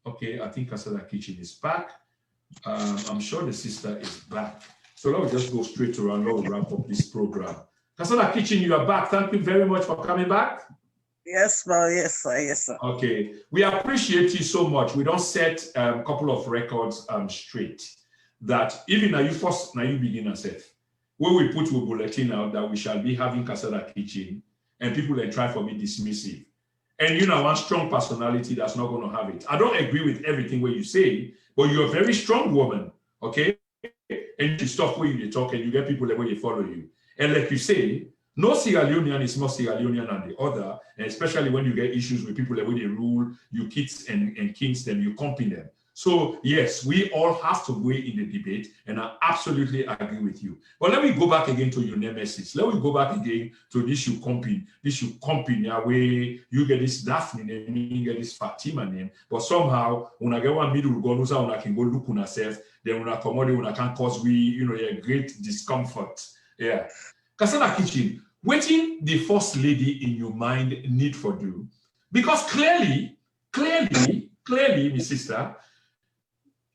Okay, I think Cassada Kitchen is back. I'm sure the sister is back. So let me just go straight around. Let me wrap up this program. Cassada Kitchen, you are back. Thank you very much for coming back. Yes, ma'am. Yes, sir. Yes, sir. Okay, we appreciate you so much. We don't set a couple of records straight. That even now you first, now you begin as if when we put a bulletin out that we shall be having Cassada Kitchen, and people then try for me dismissive. And you know, one strong personality that's not going to have it. I don't agree with everything what you say, but you're a very strong woman, okay? And you stop where you talk and you get people that way they follow you. And like you say, no Sierra Leonean is more Sierra Leonean than the other, and especially when you get issues with people that way they rule, you kids and kings them, you company them. So yes, we all have to weigh in the debate, and I absolutely agree with you. But let me go back again to your nemesis. Let me go back again to this you company where you get this Daphne name, you get this Fatima name, but somehow when I get one middle go, when I can go look on herself, then when I come out, when I can cause a great discomfort. Yeah. Cassada Kitchen, waiting the first lady in your mind need for do, because clearly, my sister,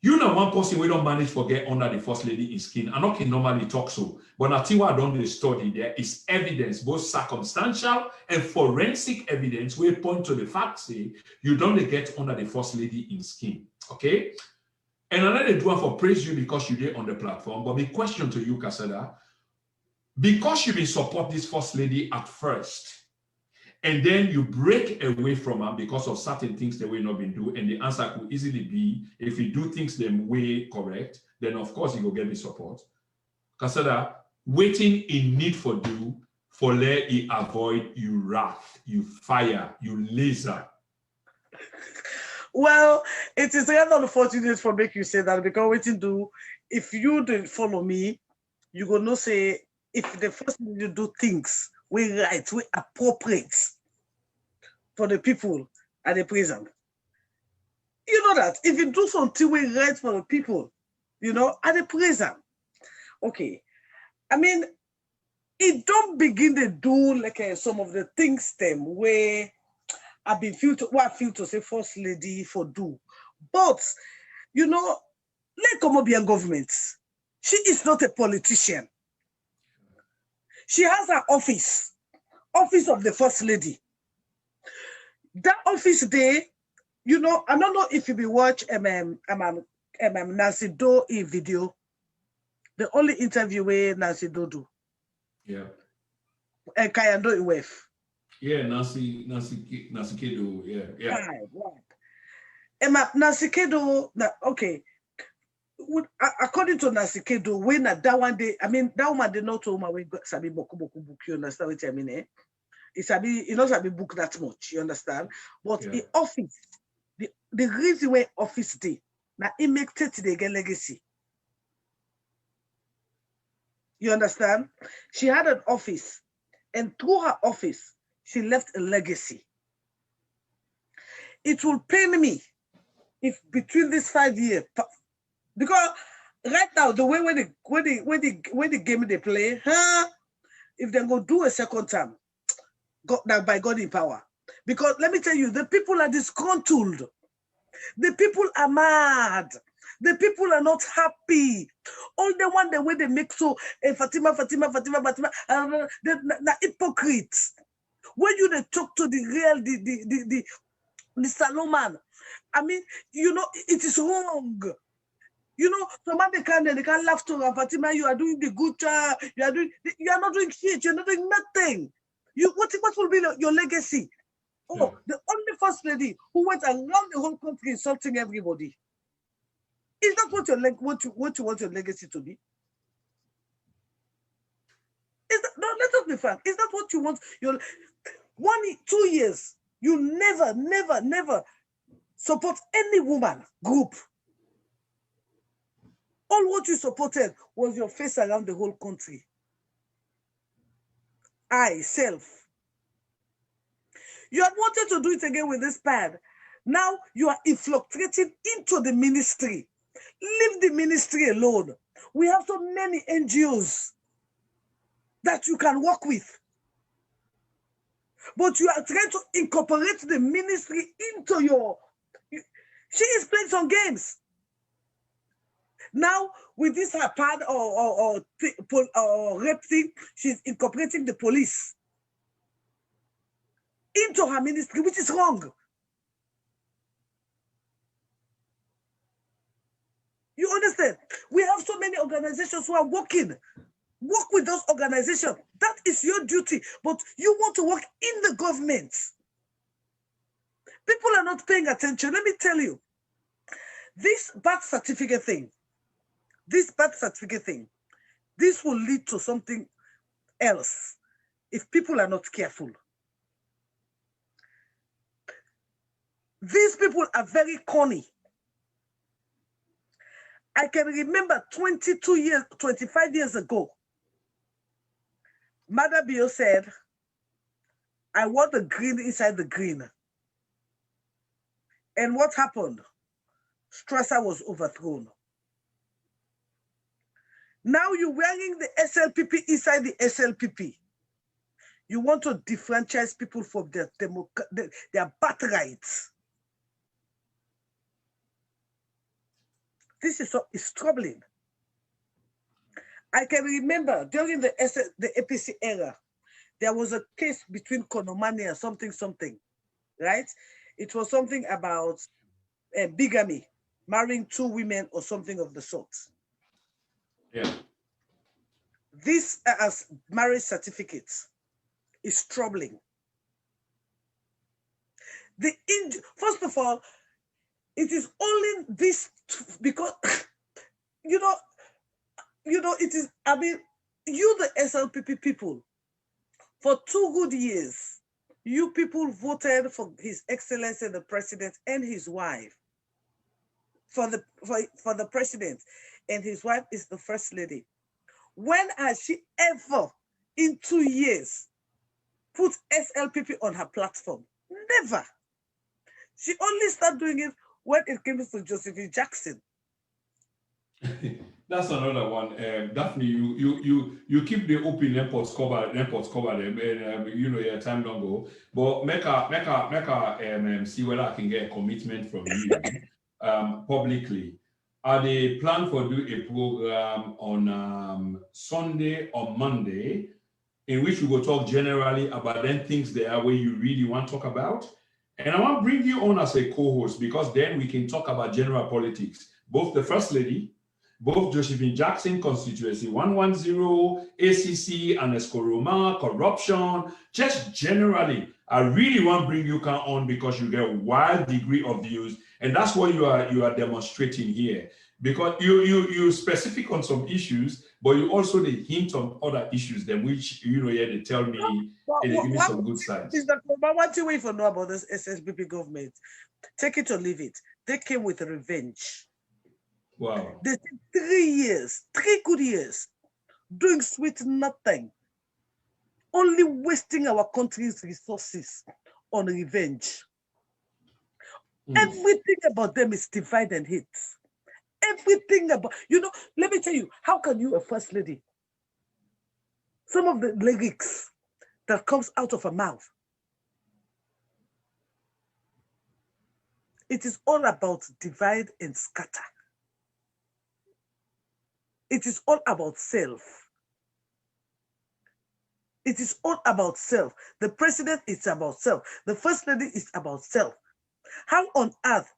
you know one person we don't manage to get under the first lady in skin. I can normally talk so, but I think what I done the study there is evidence, both circumstantial and forensic evidence, we point to the fact say you don't get under the first lady in skin. Okay, and another do one for praise you because you did on the platform. But the question to you, Cassada, because you been support this first lady at first, and then you break away from her because of certain things that we not been do, and the answer could easily be if you do things the way correct, then of course you go get the support. Cassada, waiting in need for do for let it avoid you wrath, you fire, you laser. Well, it is rather unfortunate for make you say that, because waiting do, if you didn't follow me, you go no say if the first thing you do things we right, we appropriate for the people at the prison. You know that if you do something we right for the people, at the prison. Okay, I mean, it don't begin to do like some of the things them where I've been feel to say first lady for do, but let come be a government. She is not a politician. She has her office of the first lady. That office there, I don't know if you be watch Nancy Doe video, the only interview where Nancy Doe do. Yeah. And Kayando Iwef. Yeah, Nancy Kedo, yeah. Right. Nancy Kedo, okay. According to Nancy Kedo, when that one day, I mean, that woman did not tell me we got Sabi book, you understand what I mean? Eh? It's not Sabi book that much, you understand? But the office, the reason why office day, now it makes it they get legacy. You understand? She had an office, and through her office, she left a legacy. It will pain me if between these 5 years, because right now the way when the game they play, if they go do a second term, by God in power. Because let me tell you, the people are disgruntled. The people are mad. The people are not happy. All the one the way they make so Fatima, they're hypocrites. When you they talk to the real the Salomon, I mean, it is wrong. Somebody they can laugh to Fatima, you are doing the good job, you are not doing shit, you're not doing nothing. What will be your legacy? Oh, the only first lady who went around the whole country insulting everybody. Is that what you want your legacy to be? No, let us be frank. Is that what you want your 2 years? You never support any woman group. All what you supported was your face around the whole country. Self. You had wanted to do it again with this pad. Now you are infiltrating into the ministry. Leave the ministry alone. We have so many NGOs that you can work with. But you are trying to incorporate the ministry into your... She is some games. Now, with this pad or rape thing, she's incorporating the police into her ministry, which is wrong. You understand? We have so many organizations who are working. Work with those organizations. That is your duty. But you want to work in the government. People are not paying attention. Let me tell you, this birth certificate thing, this will lead to something else if people are not careful. These people are very corny. I can remember 25 years ago, Mother Bio said, I want the green inside the green. And what happened? Strasser was overthrown. Now you're wearing the SLPP inside the SLPP. You want to differentiate people from their birthrights. This is troubling. I can remember during the APC era, there was a case between Konomani and something, right? It was something about bigamy, marrying 2 women or something of the sort. Yeah. This as marriage certificates is troubling. First of all, it is only this because you know, it is, I mean, you the SLPP people, for 2 good years, you people voted for His Excellency the President and his wife. For the president, and his wife is the First Lady. When has she ever in 2 years put SLPP on her platform? Never. She only started doing it when it came to Josephine Jackson. That's another one. Daphne, you keep the open airports covered, you know, your time don't go. But make a see whether I can get a commitment from you publicly. Are they plan for do a program on Sunday or Monday in which we will talk generally about then things there where you really want to talk about? And I want to bring you on as a co-host because then we can talk about general politics, both the First Lady, both Josephine Jackson constituency 110, ACC, and Escoroma, corruption, just generally. I really want to bring you on because you get a wide degree of views, and that's what you are demonstrating here. Because you specific on some issues, but you also they hint on other issues than which they tell me and they give me some good sides. But what do we even know about this SSBP government? Take it or leave it. They came with revenge. Wow. They took 3 good years, doing sweet nothing, only wasting our country's resources on revenge. Everything about them is divide and hate. Everything about, let me tell you, how can you, a First Lady, some of the lyrics that comes out of her mouth, it is all about divide and scatter. It is all about self. It is all about self. The president is about self. The First Lady is about self. How on earth,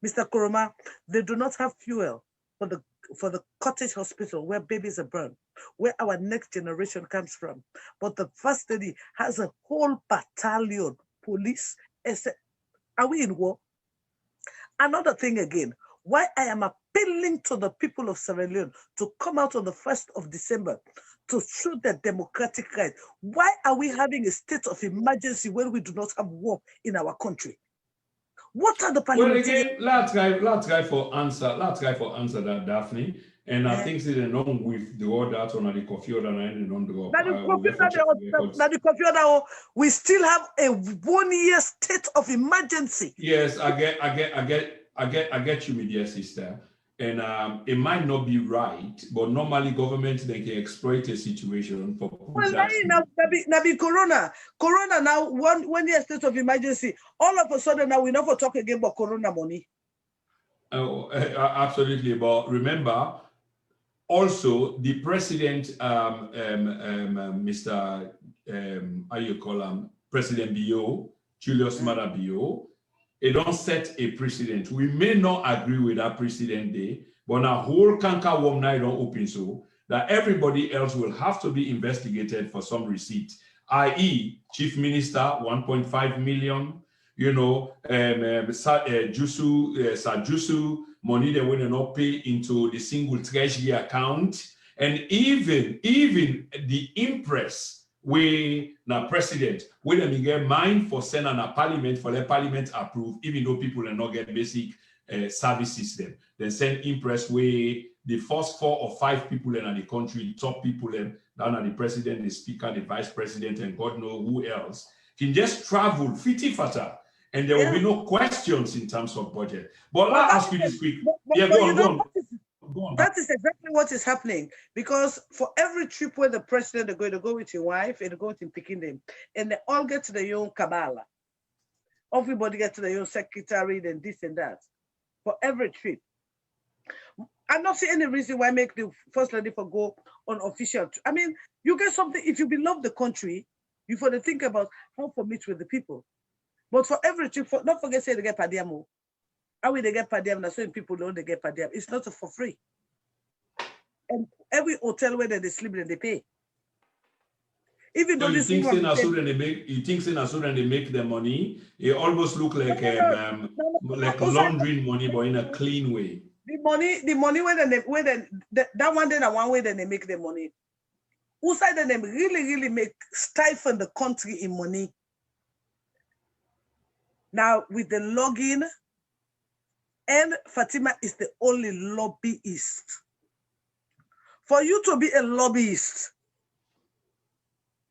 Mr. Koroma, they do not have fuel for the cottage hospital where babies are born, where our next generation comes from. But the First Lady has a whole battalion, police. Are we in war? Another thing again, why I am appealing to the people of Sierra Leone to come out on the 1st of December to show their democratic right. Why are we having a state of emergency when we do not have war in our country? What are the parliamentarians? Well, again, let's try for answer that, Daphne. And I think they don't with the order on the coffee order and on the coffee order. We still have a 1-year state of emergency. Yes, I get you, my dear sister. And it might not be right, but normally governments they can exploit a situation for. Well, now be Corona now 1 year state of emergency. All of a sudden now we never talk again about Corona money. Oh, absolutely. But remember, also the president, Mr. How you call him, President Bio, Julius Mada Bio, it don't set a precedent. We may not agree with that precedent day, but now whole canker worm now don't open so that everybody else will have to be investigated for some receipt, i.e., chief minister 1.5 million, you know, Jusu money they will not pay into the single treasury account, and even the impress we now president when them get mind for send a parliament for the parliament approve, even though people are not get basic services them. Then send impress way the first 4 or 5 people in the country, top people them, down at the president, the speaker, the vice president, and God know who else, can just travel fitty fatter, and there will be no questions in terms of budget. But let me ask you this quick. Yeah, go on. That is exactly what is happening, because for every trip where the president is going to go with your wife and go to picking them, and they all get to their own cabala. Everybody gets to their own secretary and this and that. For every trip. I'm not seeing any reason why make the first lady for go on official. I mean, you get something, if you belong the country, you got to think about how to meet with the people. But for every trip, don't forget say they get per diem. How will they get per diem? That's when people know they get per diem. It's not for free. And every hotel where they sleep and they pay. Even though so you this think saying as soon they make, you think saying as soon they make the money, it almost look like like laundering money, but in a clean way. The money where that one day, that one way then they make the money. Who side then they really make stifle the country in money. Now with the login, and Fatima is the only lobbyist. For you to be a lobbyist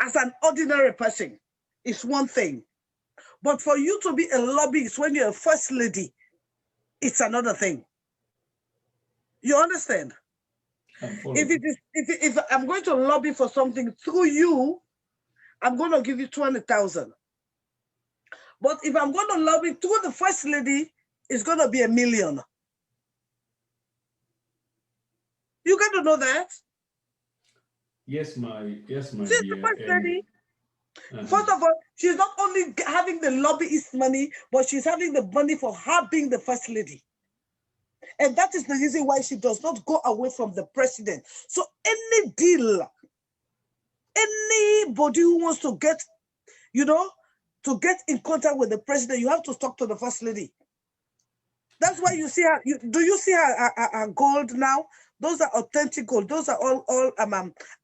as an ordinary person is one thing. But for you to be a lobbyist when you're a first lady, it's another thing. You understand? If I'm going to lobby for something through you, I'm going to give you 200,000. But if I'm going to lobby through the first lady, it's going to be $1 million. You got to know that. Yes, my She's the first lady. First of all, she's not only having the lobbyist money, but she's having the money for her being the first lady. And that is the reason why she does not go away from the president. So any deal, anybody who wants to get, to get in contact with the president, you have to talk to the first lady. That's why you see her. Do you see her gold now? Those are authentic gold. Those are all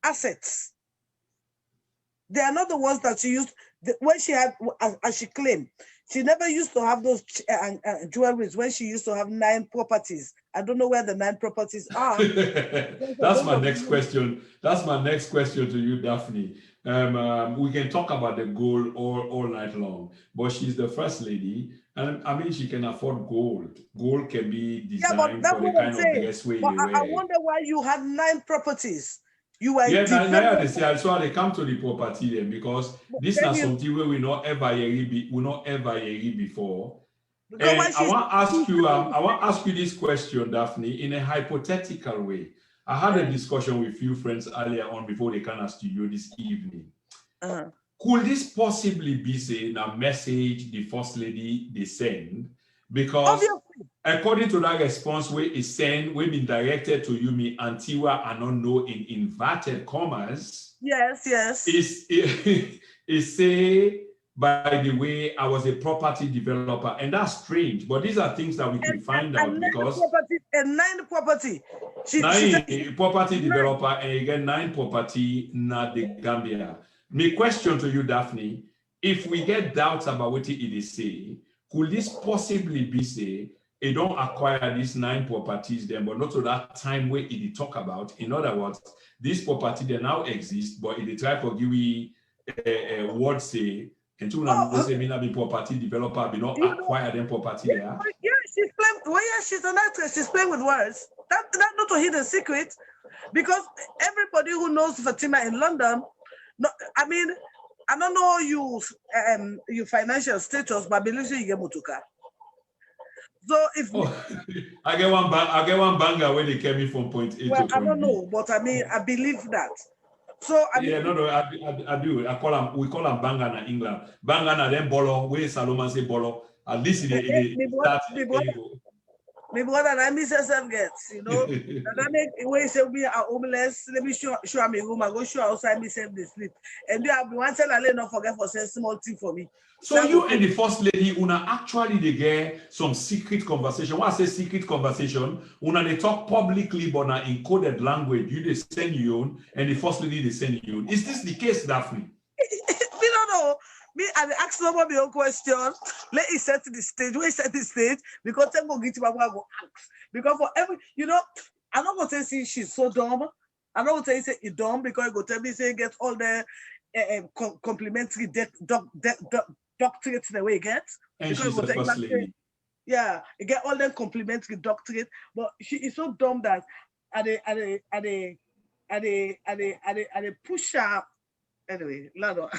assets. They are not the ones that she used when she had, as she claimed. She never used to have those jewelries when she used to have 9 properties. I don't know where the 9 properties are. That's my next question. That's my next question to you, Daphne. We can talk about the gold all night long, but she's the first lady, and I mean she can afford gold. Gold can be designed for the kind of dress way they wear. I wonder why you had 9 properties. You were so they come to the property then, because this is not something where we not ever hear before. And I want to ask you this question, Daphne, in a hypothetical way. I had a discussion with a few friends earlier on before they came to studio this evening. Could this possibly be saying a message the first lady they send? Because according to that response, where is sent, we been directed to Yumi Antiwa and not know in inverted commas. Yes. Is say, by the way, I was a property developer, and that's strange. But these are things that we can find out because 9 property. 9 property developer, and again 9 property na the Gambia. My question to you, Daphne, if we get doubts about what it is say, could this possibly be say they don't acquire these 9 properties then, but not to that time where it talk about? In other words, this property they now exist, but if they try to give you a word say, and to say me not be property developer, be not acquire them property there. Yeah, she's playing. Well, yeah, she's an actress. She's playing with words. That's not a hidden secret, because everybody who knows Fatima in London, I mean, I don't know your financial status, but I believe you get mutuka. So if I I get one banger when they carry me from point A Well, to I point don't B. know, but I mean, I believe that. So I mean, Yeah, no, I do. We call them banger in England. Banger na then bolo. Where Salomon say bolo. At least it starts in my brother and I miss yourself gets, you know. And I make when you say we are homeless, let me show me room. I go show outside myself the sleep. And you have been one tell I not forget for saying small thing for me. So that you and the first lady, una actually they get some secret conversation. When I say secret conversation, una they talk publicly but na encoded language. You they send you own, and the first lady they send you own. Is this the case, Daphne? We don't know. Me, I ask nobody your question. Let it set the stage. Where set the stage because I'm going to get you go ask. Because for every, you know, I'm not going to say she's so dumb. I'm not going to say it's dumb because you go tell me say get all the complimentary doctorates the way you get. And she's the first lady. Yeah, you get all the complimentary doctorate, but she is so dumb that they push her. Anyway, Lado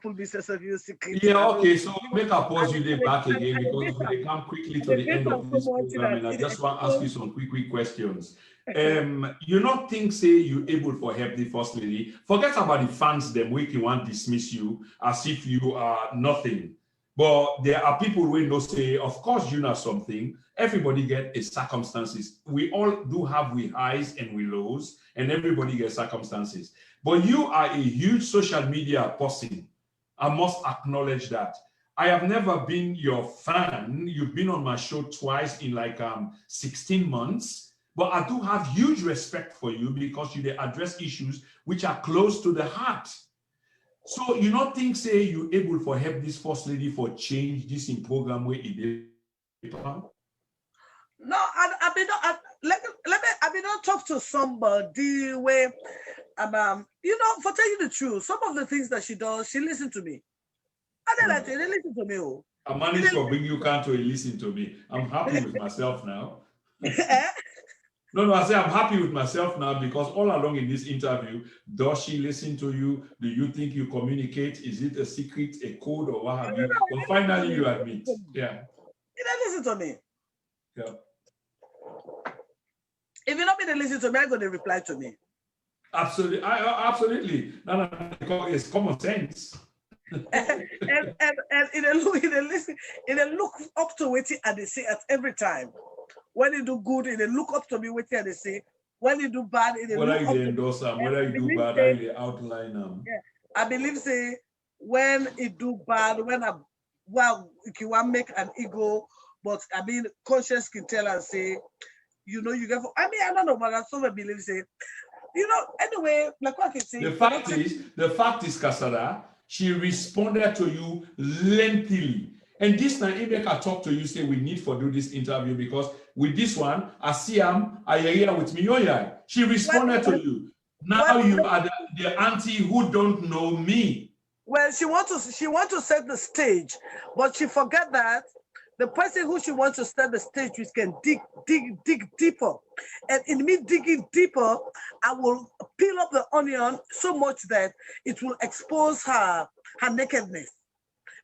pull business of you secret. Yeah, okay, so make a pause you there back again because we come quickly to the end of this program and I just want to ask you some quick questions. You not think say you able for help the first lady? Forget about the fans them week you want dismiss you as if you are nothing. But there are people who know say, of course you know something. Everybody get a circumstances. We all do have we highs and we lows, and everybody gets circumstances. But you are a huge social media person. I must acknowledge that. I have never been your fan. You've been on my show twice in like 16 months. But I do have huge respect for you because you address issues which are close to the heart. So you not think say you able for help this first lady for change this in program where it is? No, let me not talk to somebody where you know, for telling you the truth, some of the things that she does, she listens to me. I don't like it, they listen to me. Oh. I managed to bring you can't to listen to me. I'm happy with myself now. No, I say I'm happy with myself now because all along in this interview, does she listen to you? Do you think you communicate? Is it a secret, a code, or what have you? But finally, you admit. Yeah. You don't listen to me. Yeah. If you don't mean to listen to me, I'm going to reply to me. Absolutely. Absolutely. No, it's common sense. and it look up to what I say at every time. When you do good, it look up to me what they say. When you do bad, it whether look up you endorse them, whether you do bad, I outline them. Yeah, I believe say when it do bad, when if you want to make an ego, but I mean conscience can tell and say, you know, you get. I mean, I don't know, but that's what I believe say. You know, anyway, like what I can say. The fact is, Cassada, she responded to you lengthily. And this time, if I talk to you, say we need to do this interview because with this one, I see I hear with me. Oh yeah, she responded to you. Now you are the auntie who don't know me. Well, she want to set the stage, but she forget that the person who she wants to set the stage with can dig deeper. And in me digging deeper, I will peel up the onion so much that it will expose her nakedness.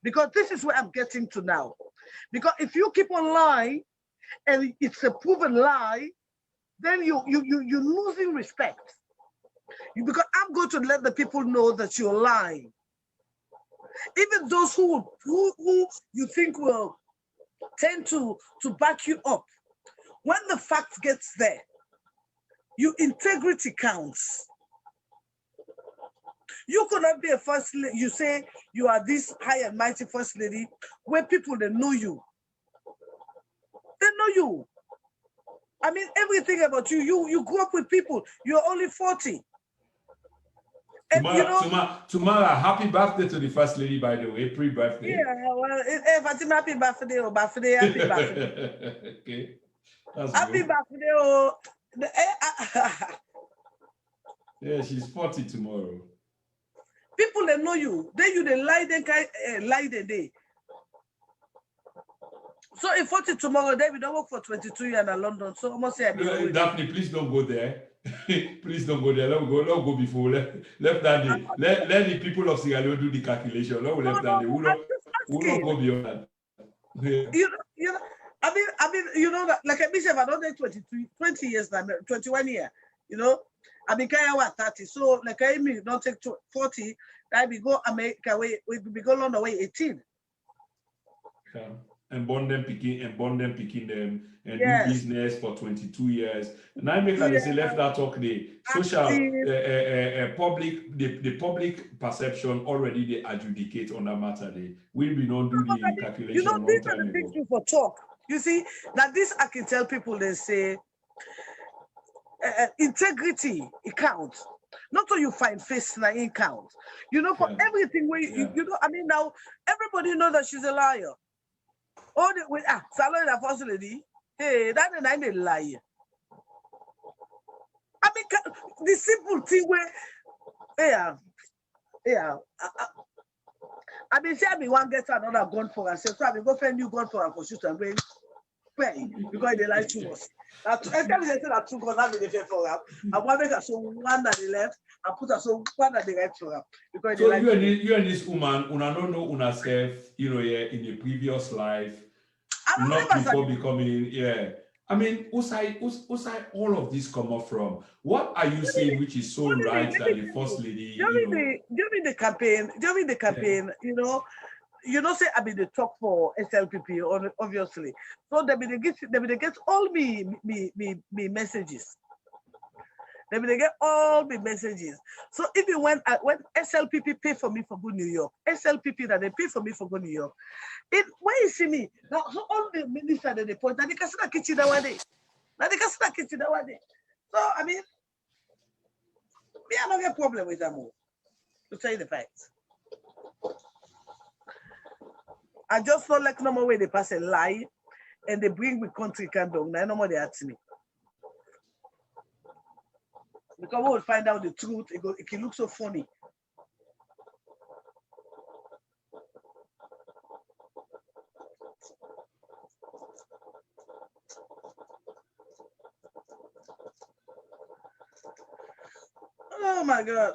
Because this is where I'm getting to now. Because if you keep on lying, and it's a proven lie, then you're losing respect. Because I'm going to let the people know that you're lying. Even those who you think will tend to back you up. When the fact gets there, your integrity counts. You cannot be a first lady. You say you are this high and mighty first lady where people, they know you. They know you. I mean, everything about you. You grew up with people. You're only 40. And tomorrow, happy birthday to the first lady, by the way. Pre-birthday. Yeah, well, Fatima, happy birthday, happy birthday. Okay. That's happy good. birthday, oh. Yeah, she's 40 tomorrow. People, they know you. They lie, lie the day. So if 40 tomorrow, we don't work for 22 years in London. So almost say Daphne, please don't go there. Please don't go there. Let's go before. Left that day. Let the people of Sierra Leone do the calculation. Left that day. We'll not go beyond that. You know, I mean, you know, like I said, I've done 20 years now, 21 years, you know. I mean, I was 30, so like I mean, don't take 40. I be go America way, we be go London way 18. Yeah. And bond them picking them and do Yes. business for 22 years. And I make a say left that talk the social public the public perception already they adjudicate on that matter. They will be not do the calculation you know, long these time are the things ago. people talk. You see, that this I can tell people they say integrity it counts. Not so you find face na it counts. You know, for everything where you know, I mean now everybody knows that she's a liar. All the way salary the first lady. Hey, that and I may lie. I mean the simple thing where I mean say I be one get another gun for and say so I be go find new gun for and for shoot and going pay because they like to us. Every time they say that two guns have been there for her. I want to make her so one that they left and put her so one that they right for her because So they like you and this woman, una don't know una self, you know, yeah, in the previous life, not before becoming, I mean, Usai, all of this come up from? What are you saying which is so right that the first lady, during the campaign, you know, say I mean the talk for SLPP, obviously. So they get all me messages. They get all the messages. So even when SLPP pay for me for go New York, SLPP that they pay for me for go New York, when you see me now, so all the ministers that they point, now they can see the kitchen that one day. So I mean, me I don't get problem with them all. To tell you the facts. I just felt like no more way they pass a lie and they bring me country condom. Now no more they ask me. Because we will find out the truth, it can look so funny. Oh my God.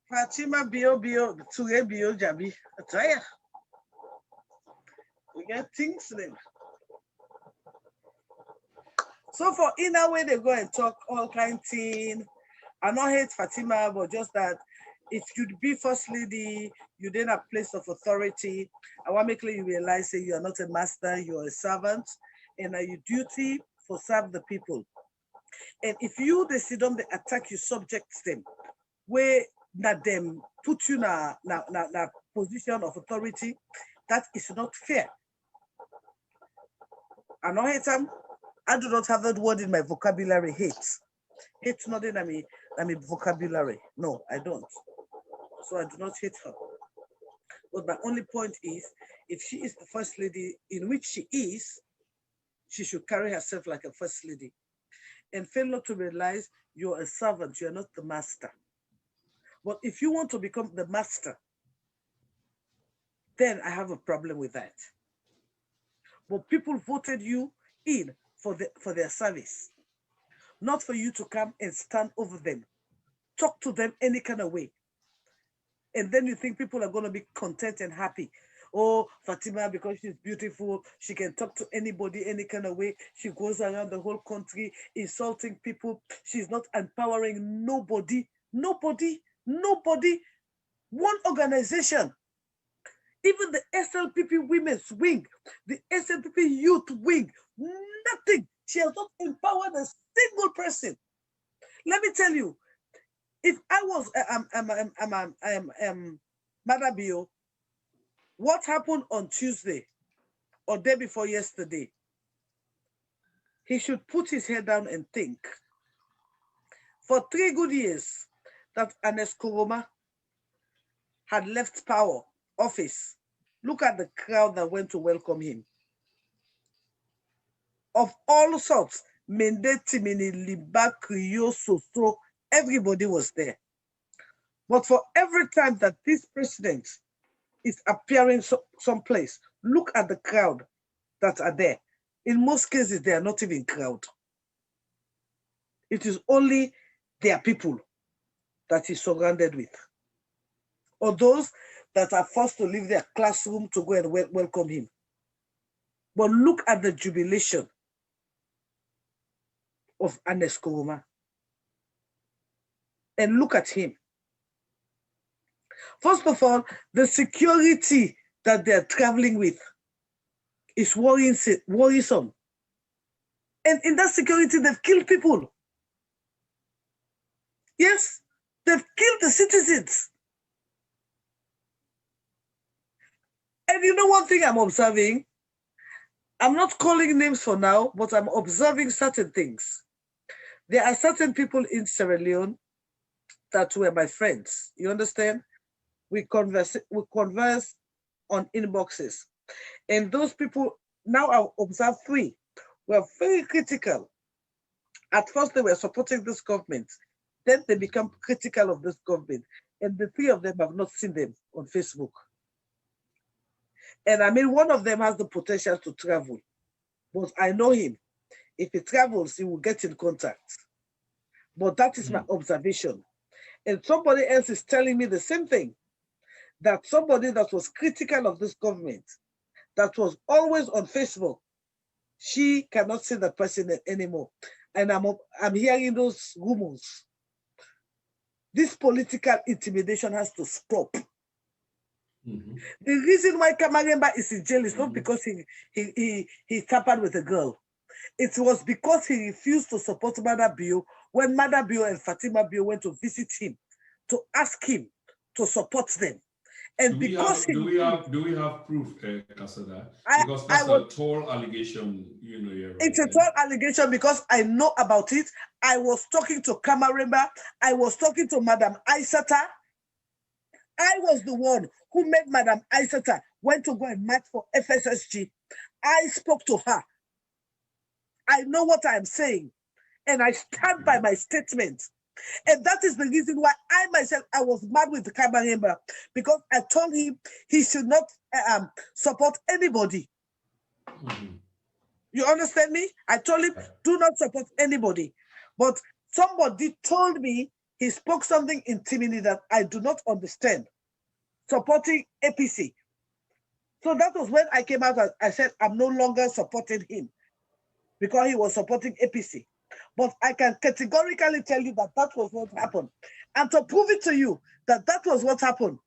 Fatima Bio Jabi. I tell ya. We get things then. So for inner way they go and talk all kind of things. I don't hate Fatima, but just that if you'd be first lady, you're in a place of authority. I want to make sure you realize that you are not a master, you're a servant, and your duty for serve the people. And if you decide on the attack, you subject them, where that them put you in a position of authority, that is not fair. I don't hate them. I do not have that word in my vocabulary, hate. Hate not in my vocabulary. No, I don't. So I do not hate her. But my only point is, if she is the first lady in which she is, she should carry herself like a first lady. And fail not to realize you're a servant, you're not the master. But if you want to become the master, then I have a problem with that. But people voted you in for their service, not for you to come and stand over them, talk to them any kind of way. And then you think people are going to be content and happy. Oh, Fatima, because she's beautiful, she can talk to anybody any kind of way. She goes around the whole country insulting people. She's not empowering nobody. One organization. Even the SLPP Women's Wing, the SLPP Youth Wing, nothing. She has not empowered a single person. Let me tell you, if I was Mother Bio, what happened on Tuesday or day before yesterday, he should put his head down and think. For 3 good years that Anes Kuroma had left power, office, look at the crowd that went to welcome him. Of all sorts, Mende, Timini, Liba, Kriyo, Soso, everybody was there. But for every time that this president is appearing someplace, look at the crowd that are there. In most cases, they are not even crowd. It is only their people that he's surrounded with. Or those that are forced to leave their classroom to go and welcome him. But look at the jubilation of Anes Koroma. And look at him. First of all, the that they're traveling with is worrisome. And in that security, they've killed people. Yes, they've killed the citizens. And you know one thing I'm observing? I'm not calling names for now, but I'm observing certain things. There are certain people in Sierra Leone that were my friends. You understand? We converse on inboxes. And those people, now I observe 3, were very critical. At first, they were supporting this government. Then they become critical of this government. And the 3 of them have not seen them on Facebook. And I mean, one of them has the potential to travel. But I know him. If he travels, he will get in contact. But that is my observation. And somebody else is telling me the same thing. That somebody that was critical of this government, that was always on Facebook, she cannot see the person anymore. And I'm hearing those rumors. This political intimidation has to stop. The reason why Kamaremba is in jail is not because he tampered with a girl. It was because he refused to support Mother Bio when Mother Bio and Fatima Bio went to visit him to ask him to support them. And do we have proof, Cassada? Because that's a tall allegation, you know. Right, it's a tall allegation because I know about it. I was talking to Kamaremba. I was talking to Madam Aissata. I was the one who made Madam Aissata went to go and march for FSSG. I spoke to her. I know what I'm saying, and I stand by my statement. And that is the reason why I myself, I was mad with the Kamaremba, because I told him he should not support anybody. You understand me? I told him, do not support anybody. But somebody told me he spoke something in Timini that I do not understand, supporting APC. So that was when I came out and I said, I'm no longer supporting him because he was supporting APC. But I can categorically tell you that that was what happened. And to prove it to you that that was what happened,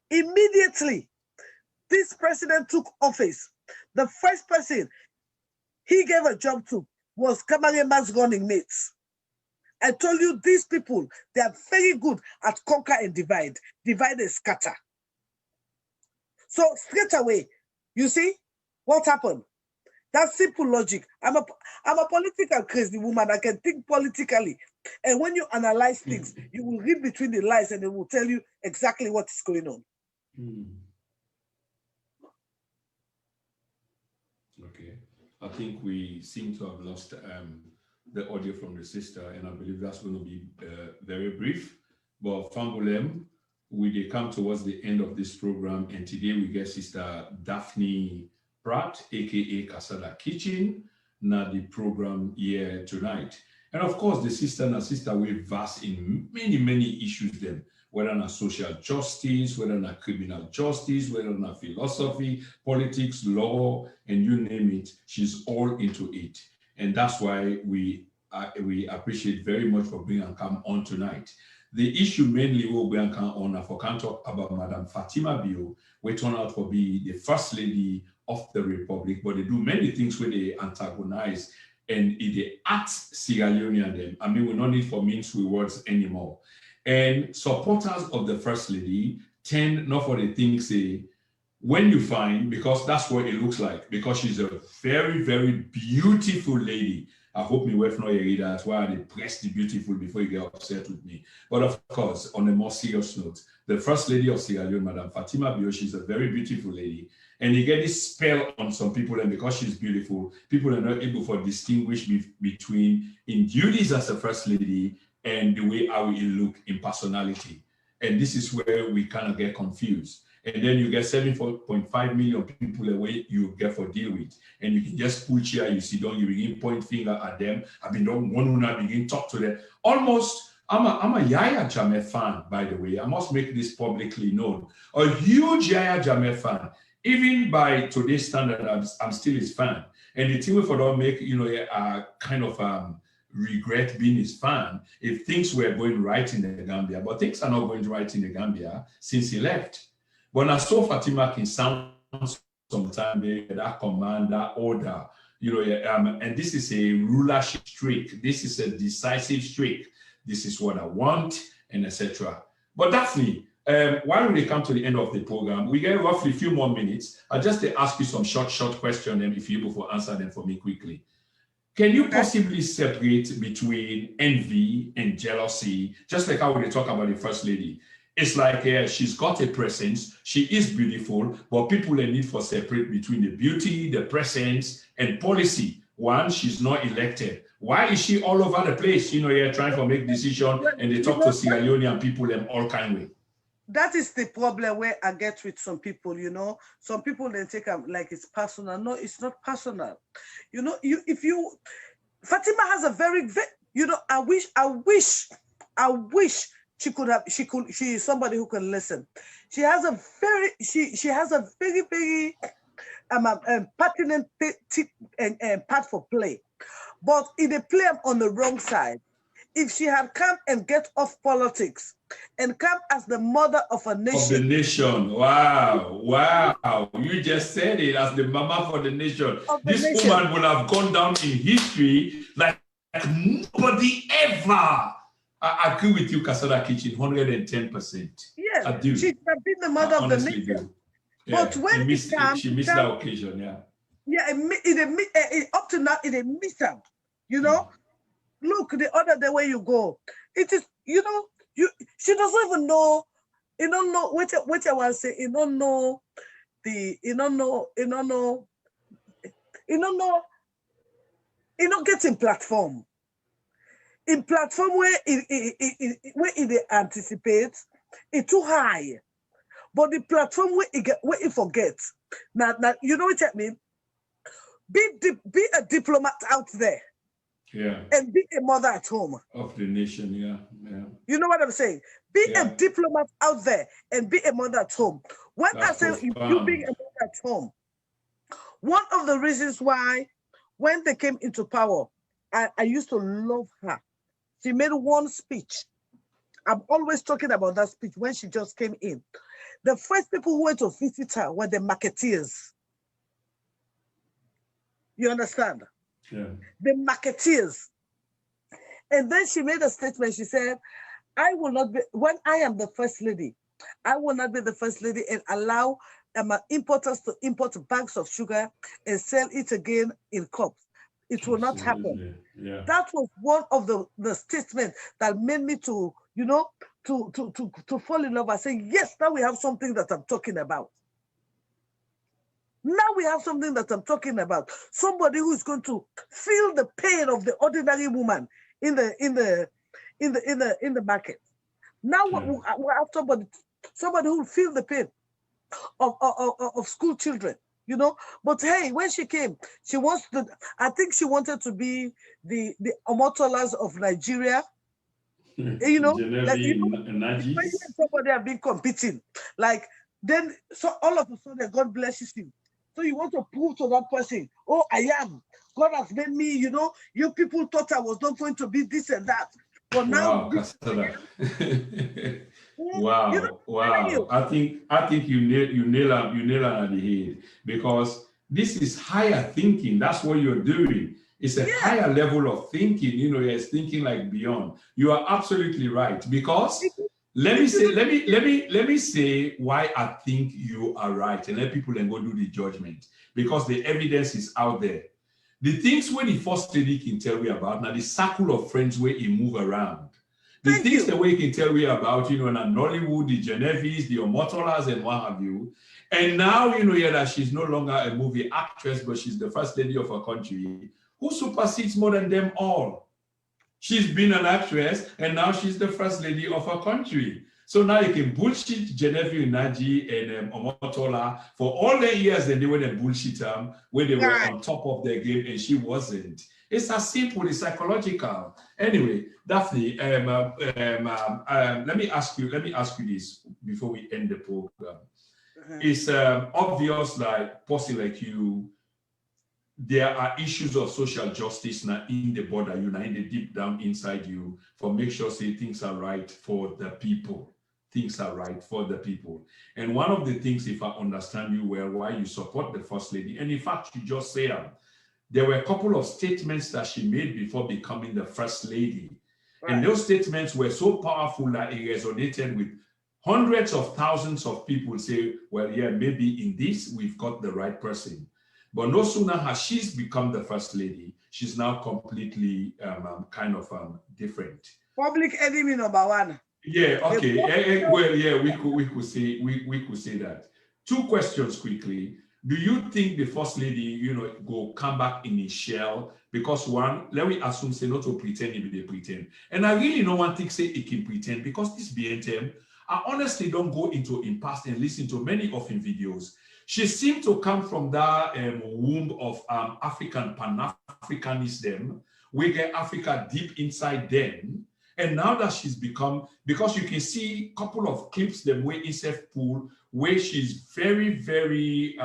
immediately this president took office, the first person he gave a job to was Kamaremba's running mates. I told you these people, they are very good at conquer and divide. Divide and scatter. So straight away, you see what happened? That's simple logic. I'm a political crazy woman. I can think politically. And when you analyze things, you will read between the lines and it will tell you exactly what is going on. Okay. I think we seem to have lost the audio from the sister, and I believe that's going to be very brief. But Fambulem, we come towards the end of this program, and today we get Sister Daphne Pratt, aka Cassada Kitchen, na the program here tonight. And of course, the sister will vast in many issues then, whether not social justice, whether not criminal justice, whether not philosophy, politics, law, and you name it, she's all into it. And that's why we appreciate very much for bringing and come on tonight. The issue mainly will be on for can talk about Madam Fatima Bio, we turn out to be the First Lady of the Republic, but they do many things where they antagonize and they act Sierra Leonean them. I mean, we don't need for means with words anymore. And supporters of the First Lady tend not for the things say, when you find, because that's what it looks like, because she's a very, very beautiful lady. I hope my wife not hear that. That's why I press the beautiful before you get upset with me. But of course, on a more serious note, the First Lady of Sierra Leone, Madam Fatima Bio, she's a very beautiful lady. And you get this spell on some people, and because she's beautiful, people are not able to distinguish between in duties as a First Lady and the way how it look in personality. And this is where we kind of get confused. And then you get 7.5 million people away you get for deal with. And you can just pull chair, you sit down, you begin point finger at them. I've been done one who not begin talk to them. Almost, I'm a Yaya Jammeh fan, by the way. I must make this publicly known. A huge Yaya Jammeh fan. even by today's standard, I'm still his fan. And the thing we for don't make, kind of regret being his fan if things were going right in the Gambia, but things are not going right in the Gambia since he left. But I saw Fatima can sound sometime that command, that order, and this is a rulership streak. This is a decisive streak. This is what I want, and etc. But Daphne, while we come to the end of the program, we get roughly a few more minutes. I'll just ask you some short questions, and if you're able to answer them for me quickly. Can you possibly separate between envy and jealousy, just like how we talk about the First Lady? It's like she's got a presence, she is beautiful, but people need for separate between the beauty, the presence, and policy. One, she's not elected. Why is she all over the place? Trying to make decisions, and they talk to Sierra Leonean people in all kind of way. That is the problem where I get with some people, Some people, they take them like it's personal. No, it's not personal. Fatima has a very, I wish she is somebody who can listen. She has a very, very pertinent part for play. But if they play on the wrong side, if she had come and get off politics and come as the mother of a nation. Of the nation. Wow. You just said it, as the mama for the nation. This woman would have gone down in history like nobody ever. I agree with you, Cassada Kitchen, 110%. Yes, I do. She should have been the mother of the nation. Yeah. But when she missed that occasion, yeah. Yeah, up to now, it missed out. Look, the other day where you go, it is, she doesn't even know, what I want to say, getting platform. In platform where it anticipates, it's too high. But the platform where it forgets. Now, you know what I mean? Be a diplomat out there. Yeah. And be a mother at home. Of the nation, yeah. You know what I'm saying? Be a diplomat out there and be a mother at home. When I say you being a mother at home, one of the reasons why when they came into power, I used to love her. She made one speech. I'm always talking about that speech when she just came in. The first people who went to visit her were the marketeers. You understand? Yeah. The marketeers. And then she made a statement. She said, I will not be, when I am the first lady, I will not be the first lady and allow importers to import bags of sugar and sell it again in cups. It will not happen. Yeah. That was one of the statements that made me to fall in love. I say, yes, now we have something that I'm talking about. Now we have something that I'm talking about. Somebody who is going to feel the pain of the ordinary woman in the market. Now we have somebody who will feel the pain of school children, But hey, when she came, I think she wanted to be the Omotolas of Nigeria. Somebody have been competing. Like, then so all of a sudden, God blesses you. So you want to prove to that person, oh, I am. God has made me, you people thought I was not going to be this and that. But now, wow. I think you nail it at the head, because this is higher thinking. That's what you're doing. It's a higher level of thinking. It's thinking like beyond. You are absolutely right, because let me say why I think you are right, and let people then go do the judgment, because the evidence is out there. The things where the first lady can tell me about, now the circle of friends where he move around. The things the way he can tell me about, in Nollywood, the Genevieve, the Omotolas, and what have you. And now, that she's no longer a movie actress, but she's the first lady of her country, who supersedes more than them all. She's been an actress, and now she's the first lady of her country. So now you can bullshit Genevieve Naji and Omotola for all the years that they were the bullshit when they were on top of their game, and she wasn't. It's as simple, it's psychological. Anyway, Daphne, let me ask you this before we end the program. It's obvious, like, possibly like you, there are issues of social justice now in the border, you know, in the deep down inside you, for make sure say things are right for the people. Things are right for the people. And one of the things, if I understand you well, why you support the First Lady, and in fact, you just say there were a couple of statements that she made before becoming the First Lady. Right. And those statements were so powerful that it resonated with hundreds of thousands of people. Say, well, yeah, maybe in this, we've got the right person. But no sooner has she's become the First Lady, she's now completely kind of different. Public enemy number one. Yeah, okay. Well, yeah, we could say that. Two questions quickly. Do you think the First Lady, you know, go come back in a shell? Because one, let me assume say not to pretend if they pretend. And I really don't want to say it can pretend, because this BNTM, I honestly don't go into in past and listen to many of his videos. She seemed to come from that womb of African Pan-Africanism. We get Africa deep inside them. And now that she's become, because you can see a couple of clips them way in pool where she's very, very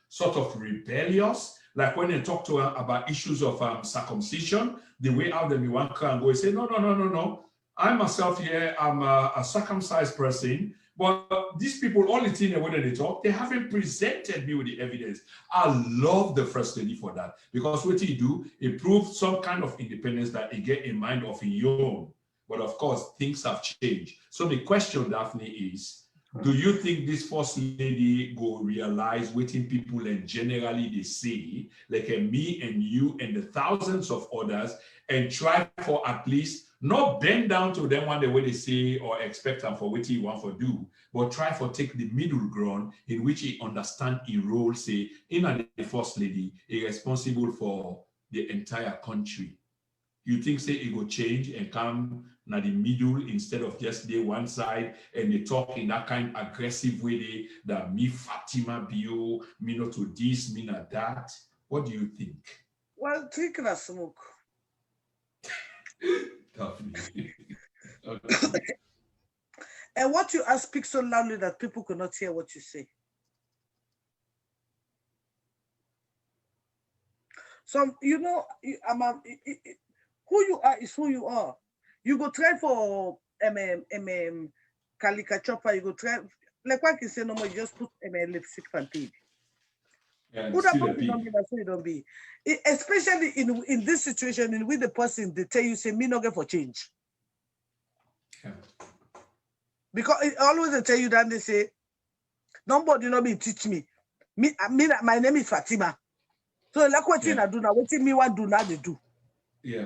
sort of rebellious. Like when they talk to her about issues of circumcision, the way out them you want to go and say, no. I myself here, I'm a circumcised person. But these people, all the thing when they talk, they haven't presented me with the evidence. I love the First Lady for that, because what you do, it proves some kind of independence that you get in mind of your own. But of course, things have changed. So the question, Daphne, is, do you think this First Lady go realize what people and generally they say, like me and you and the thousands of others, and try for at least not bend down to them one the way they say or expect them for what he want to do, but try for take the middle ground in which he understand a role, say, in the First Lady, is responsible for the entire country. You think, say, it will change and come na the middle instead of just the one side, and they talk in that kind of aggressive way, that me Fatima Bio, me not to this, me not that. What do you think? Well, take a smoke. Daphne. Okay. And what you ask speaks so loudly that people could not hear what you say. So, you know, who you are is who you are. You go try for caricature, you go try, like what you say, no more, you just put lipstick and pig. Yeah, who that person don't be, that's who you don't be. Especially in this situation, in which the person, they tell you, say, me not get for change. Yeah. Because it always they tell you that they say, nobody not be teach me. My name is Fatima. So like what I do now, what me want do now they do. Yeah.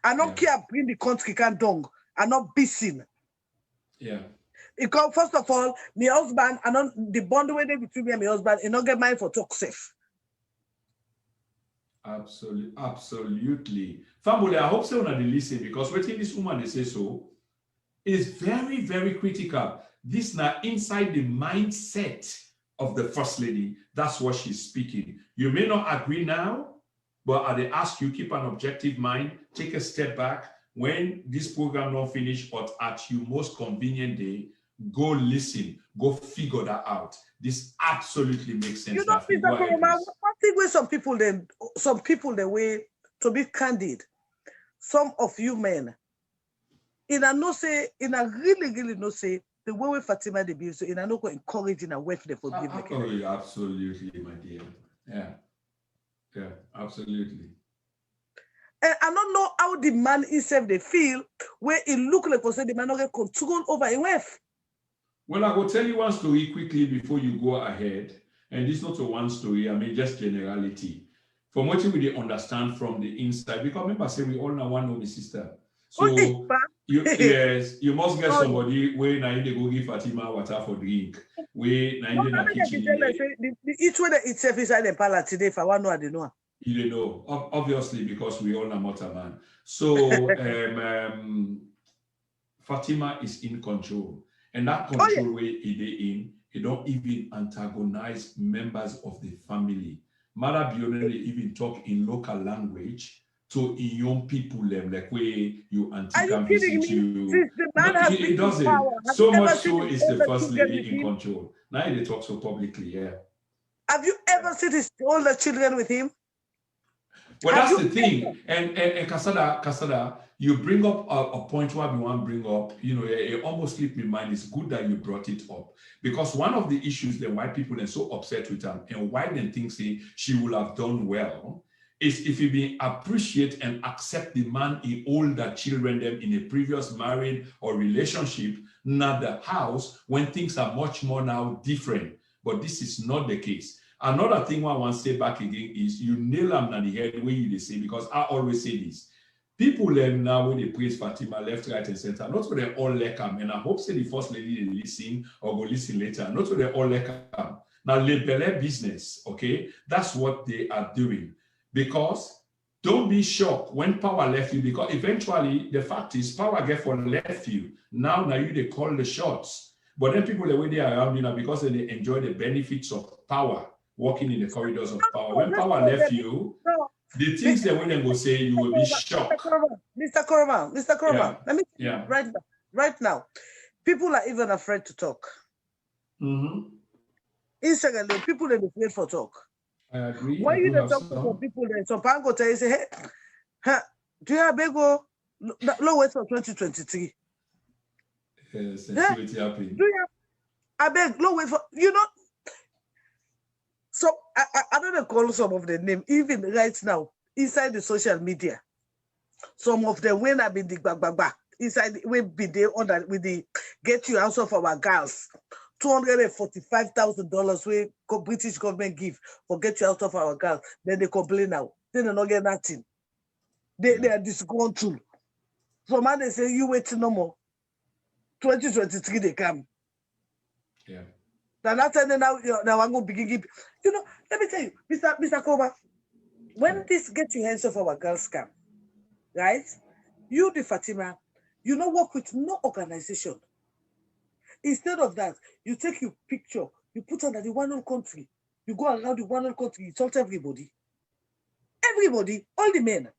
I don't care bring the country can dong. I not be seen. Yeah. Because first of all, my husband, I don't the bond way between me and my husband, and not get mine for talk safe. Absolutely. Family, I hope so when they listen, because waiting this woman they say so is very, very critical. This now inside the mindset of the First Lady. That's what she's speaking. You may not agree now, but I ask you, keep an objective mind, take a step back. When this program not finish, or at your most convenient day, go listen, go figure that out. This absolutely makes sense. You know, one thing where some people the way to be candid, some of you men, in a no say, in a really no say, the way Fatima the Bio, so in a no go encouraging a way for forgive. Oh, yeah, absolutely, my dear. Yeah, absolutely. And I don't know how the man himself they feel where it look like the man not get control over his wife. Well, I will tell you one story quickly before you go ahead. And this is not a one story, I mean just generality. From what we understand from the inside, because remember, say we all know one of the sister. So yes, you must get somebody where now they go give Fatima water for drink. Where now in the kitchen. Each one itself is in the palace today. If I want to know, I don't know. You don't know, obviously, because we all know Mota man. So Fatima is in control, and that control way he don't even antagonize members of the family. Mother Bionere even talk in local language to young people like where you anti-can visit you. The man has it doesn't. So much so is the First Lady in control. Now they talk so publicly, yeah. Have you ever seen his older children with him? Well, that's the thing. And Cassada, you bring up a point where we want to bring up, you know, it almost slipped my mind. It's good that you brought it up. Because one of the issues that why people are so upset with her and why they think say she will have done well is if you be appreciate and accept the man he older children them in a previous marriage or relationship, not the house, when things are much more now different. But this is not the case. Another thing I want to say back again is you nail them on the head when you say, because I always say this. People learn now when they praise Fatima left, right, and center, not when they all like them. And I hope say the first lady they listen or go listen later, not when they all like them. Now, label business, okay? That's what they are doing. Because don't be shocked when power left you, because eventually the fact is power get for left you. Now you they call the shots. But then people the way they are around you now because they enjoy the benefits of power. Walking in the corridors of power. When power left you, the things that when they go say, you will be shocked. Mr. Koroma, yeah. Let me right now, people are even afraid to talk. Instagram, people are afraid for talk. I agree. Why you don't talk to people? Some people tell you, say, hey, do you have go low wait for 2023? Yes, and see what happened. Do you have, I beg, low wait for, you know. So I don't call some of the name, even right now, inside the social media. Some of them when I be the back, inside we be there on that with the get you out of our girls. $245,000 we British government give for get you out of our girls. Then they complain now. Then they don't get nothing. They are disgruntled. So man they say you wait no more. 2023 they come. Yeah. Now I'm going to begin. You know, let me tell you, Mr. Koba, when this get your hands off our girls camp, right? You, the Fatima, you don't work with no organization. Instead of that, you take your picture, you put under the one whole country, you go around the one whole country, you insult everybody. Everybody, all the men.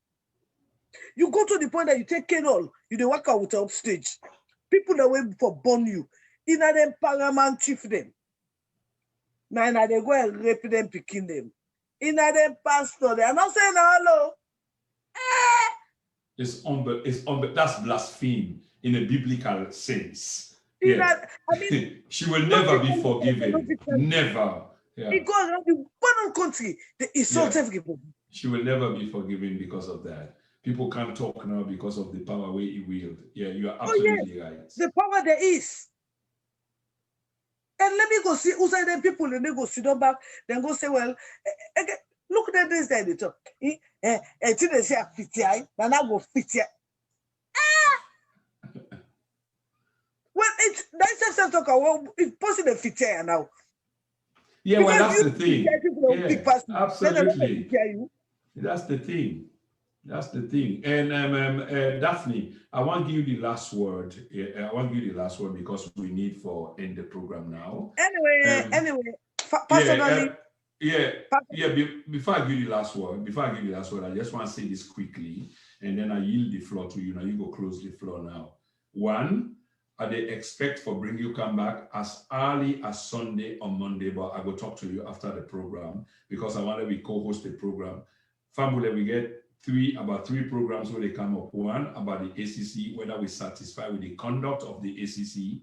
You go to the point that you take Kenol, you dey work out with upstage. People that wait for burn you. In a them paramount chief them. Now they go and rape them, picking them. In a them pastor, they are not saying hello. That's blasphemy in a biblical sense. Yeah. I mean, she will never be forgiven. Never. Yeah. He goes around the one country, they insult everybody. She will never be forgiven because of that. People can't talk now because of the power where he wield. Yeah, you are absolutely right. The power there is. And let me go see who's them people, and they go sit down back, then go say, well, look at this guy they talk. Until they say PTI, then I go PTI. Well, that's just talk. Well, it's possible PTI now. Yeah, because well, that's the thing. Yeah, absolutely. That's the thing. That's the thing. And Daphne, I want to give you the last word. I want to give you the last word because we need for end the program now. Anyway, personally. Before I give you the last word, I just want to say this quickly, and then I yield the floor to you. Now you go close the floor now. One, they expect for bring you come back as early as Sunday or Monday, but I will talk to you after the program because I want to be co-host the program. Family, we get about three programs where they come up. One about the ACC, whether we're satisfied with the conduct of the ACC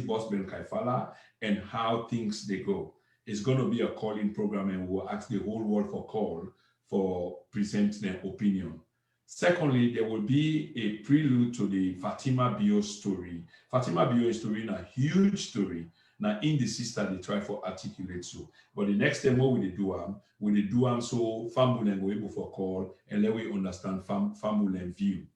boss Ben Kaifala, and how things they go. It's going to be a calling program, and we'll ask the whole world for call for present their opinion. Secondly, there will be a prelude to the Fatima Bio story. Fatima Bio is doing a huge story. Now, in the sister, they try for articulate so. But the next time, what will they do? So family and go able for call and let we understand family and view.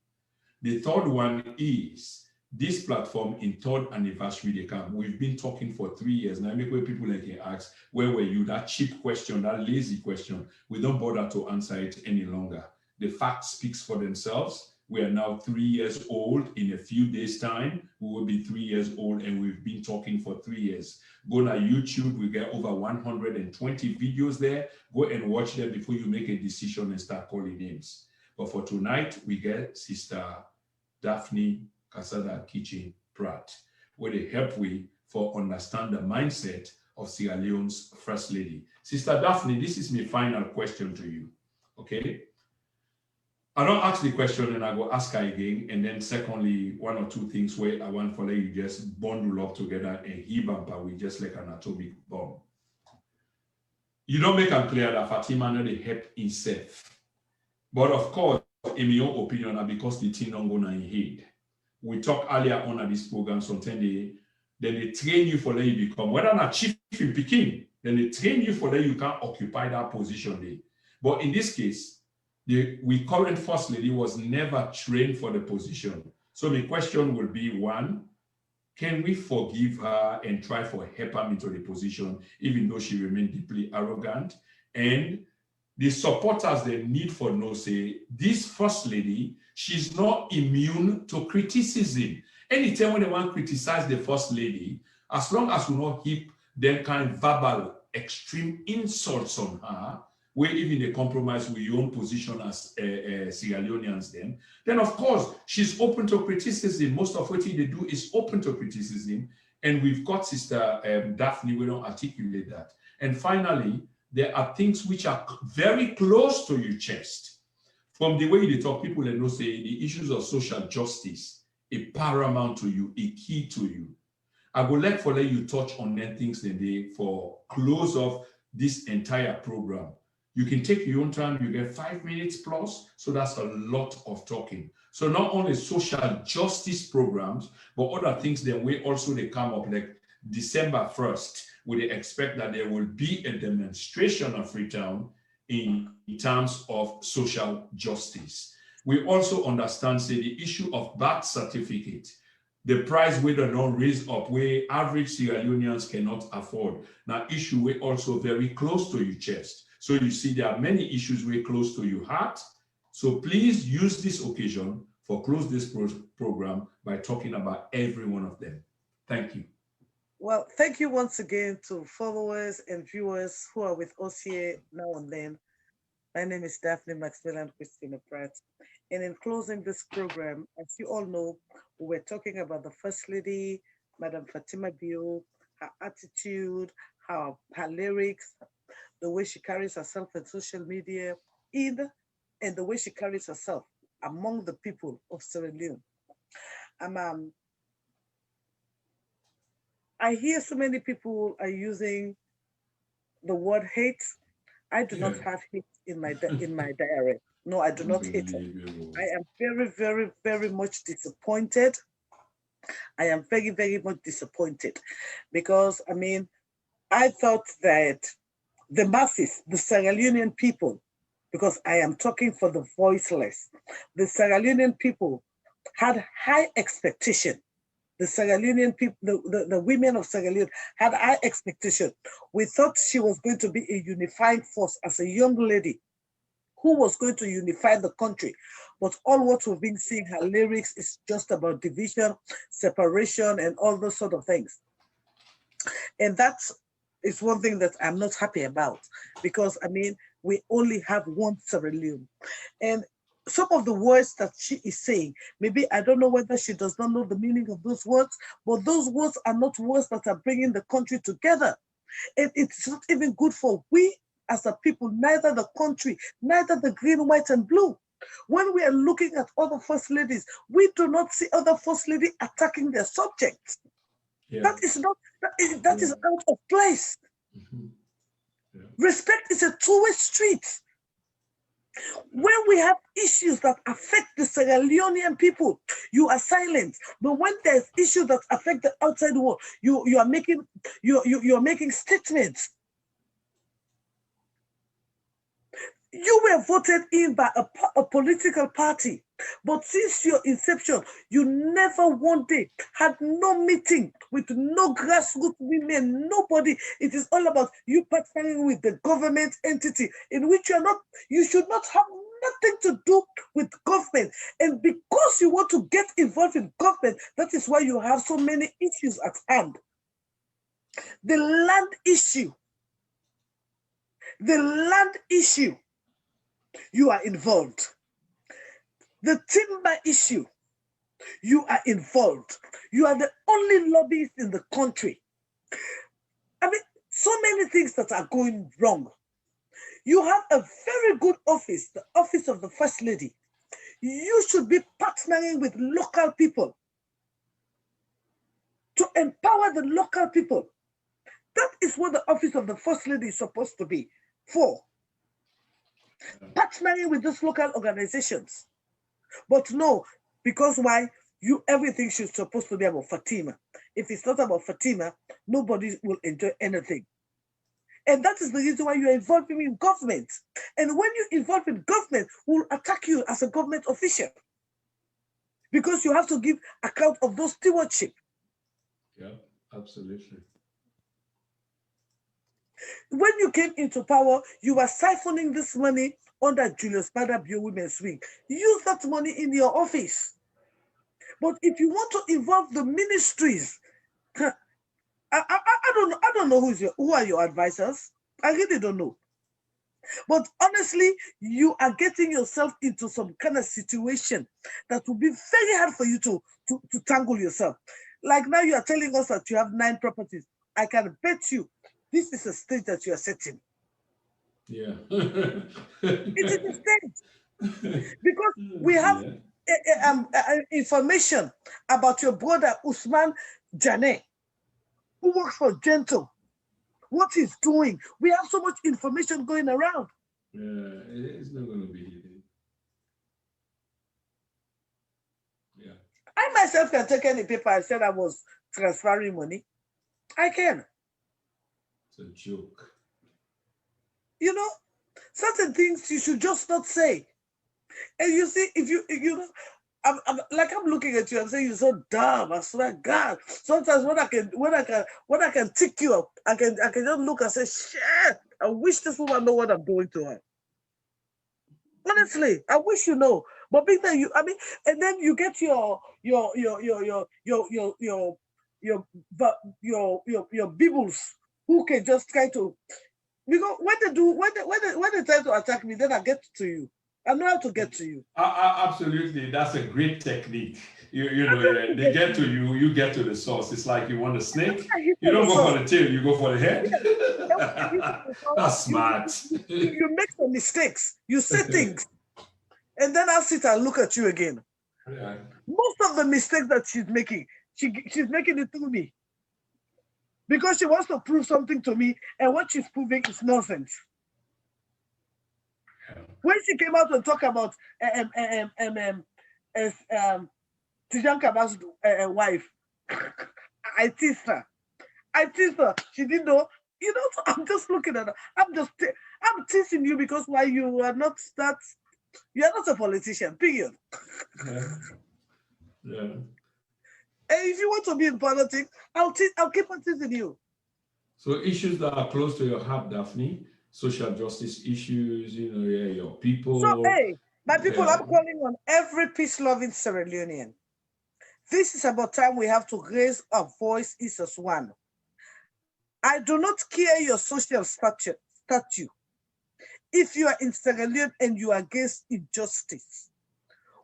The third one is this platform in third anniversary they come. We've been talking for 3 years now. Make way people like can ask, where were you? That cheap question, that lazy question. We don't bother to answer it any longer. The fact speaks for themselves. We are now 3 years old. In a few days' time, we will be 3 years old, and we've been talking for 3 years. Go to YouTube. We get over 120 videos there. Go and watch them before you make a decision and start calling names. But for tonight, we get Sister Daphne Cassada Kitchen Pratt, where they help we for understand the mindset of Sierra Leone's First Lady. Sister Daphne, this is my final question to you, okay? I don't ask the question and I go ask her again. And then secondly, one or two things where I want for you just bundle up together and heap up with just like an atomic bomb. You don't make it clear that Fatima not the help himself. But of course, in my own opinion, because the thing don't go in head. We talked earlier on at this program, sometimes they train you for that you become, whether not chief in Peking, then they train you for that you can occupy that position there. But in this case, we current First Lady was never trained for the position. So the question will be, one, can we forgive her and try for help her into the position, even though she remained deeply arrogant? And the supporters they need for no say, this First Lady, she's not immune to criticism. Anytime when they want to criticize the First Lady, as long as we not heap them kind of verbal extreme insults on her, where even they compromise with your own position as Sierra Leoneans then of course, she's open to criticism. Most of what they do is open to criticism. And we've got Sister Daphne, we don't articulate that. And finally, there are things which are very close to your chest. From the way they talk, people that know say the issues of social justice is paramount to you, a key to you. I would like for you touch on them things today for close of this entire program. You can take your own time, you get 5 minutes plus, so that's a lot of talking. So not only social justice programs, but other things that we also they come up like December 1st, where they expect that there will be a demonstration of Freetown in terms of social justice. We also understand, say, the issue of birth certificate, the price we don't know raise up, where average Sierra Leoneans cannot afford. Now, issue we also very close to your chest. So you see, there are many issues very close to your heart. So please use this occasion for close this program by talking about every one of them. Thank you. Well, thank you once again to followers and viewers who are with us here now and then. My name is Daphne Maxwell Christina Pratt. And in closing this program, as you all know, we were talking about the First Lady, Madam Fatima Bio, her attitude, her lyrics, the way she carries herself in social media, and the way she carries herself among the people of Sierra Leone. I hear so many people are using the word hate. I do not have hate in my diary. No, I do not hate her. I am very, very, very much disappointed. I am very, very much disappointed because, I thought that the masses, the Sierra Leonean people, because I am talking for the voiceless, the Sierra Leonean people had high expectation. The Sierra Leonean people, the women of Sierra Leone had high expectation. We thought she was going to be a unifying force as a young lady who was going to unify the country. But all what we've been seeing, her lyrics is just about division, separation, and all those sort of things. And that is one thing that I'm not happy about because, we only have one Sierra Leone. And some of the words that she is saying, maybe I don't know whether she does not know the meaning of those words, but those words are not words that are bringing the country together. And it's not even good for we as a people, neither the country, neither the green, white, and blue. When we are looking at other first ladies, we do not see other first ladies attacking their subjects. Yeah. That is out of place. Mm-hmm. Yeah. Respect is a two-way street. When we have issues that affect the Sierra Leonean people, you are silent. But when there's issues that affect the outside world, you are making statements. You were voted in by a political party, but since your inception, you never one day had no meeting with no grassroots women, nobody. It is all about you partnering with the government entity in which you should not have nothing to do with government. And because you want to get involved in government, that is why you have so many issues at hand. The land issue, you are involved. The timber issue, you are involved. You are the only lobbyist in the country I mean, so many things that are going wrong. You have a very good office, the office of the First Lady. You should be partnering with local people to empower the local people. That is what the office of the First Lady is supposed to be for. Partnering with these local organizations. But no, because why? Everything should supposed to be about Fatima. If it's not about Fatima, nobody will enjoy anything. And that is the reason why you're involving in government. And when you involve in government, will attack you as a government official. Because you have to give account of those stewardship. Yeah, absolutely. When you came into power, you were siphoning this money under Julius Maada Bio Women's Wing. Use that money in your office. But if you want to involve the ministries, I don't know who are your advisors. I really don't know. But honestly, you are getting yourself into some kind of situation that will be very hard for you to tangle yourself. Like now you are telling us that you have 9 properties. I can bet you this is a stage that you are setting. Yeah. It is a stage. Because we have information about your brother Usman Jane, who works for Gentle, what he's doing. We have so much information going around. Yeah, it's not going to be hidden. Yeah. I myself can take any paper I said I was transferring money. I can. It's a joke. You know, certain things you should just not say. And you see, if you know, I'm looking at you, I'm saying you're so dumb. I swear to God. Sometimes when I can tick you up, I can just look and say, shit, I wish this woman know what I'm doing to her. Honestly, I wish you know. But big time, and then you get your bibbles who can just try to, because when they try to attack me, then I get to you. I know how to get to you. Absolutely, that's a great technique. You know, yeah, they get to you, you get to the source. It's like you want a snake, you don't go for the tail, you go for the head. That's smart. You make some mistakes, you say things, and then I'll sit and look at you again. Yeah. Most of the mistakes that she's making, she's making it through me. Because she wants to prove something to me, and what she's proving is nonsense. When she came out and talked about Tijan Kaba's wife, I teased her. She didn't know. You know, so I'm just looking at her. I'm teasing you because why you are not that. You are not a politician. Period. Yeah. And if you want to be in politics, I'll keep on teasing you. So issues that are close to your heart, Daphne, social justice issues, you know, yeah, your people. So, hey, my people, I'm calling on every peace-loving Sierra Leonean. This is about time we have to raise our voice as one. I do not care your social stature. If you are in Sierra Leone and you are against injustice,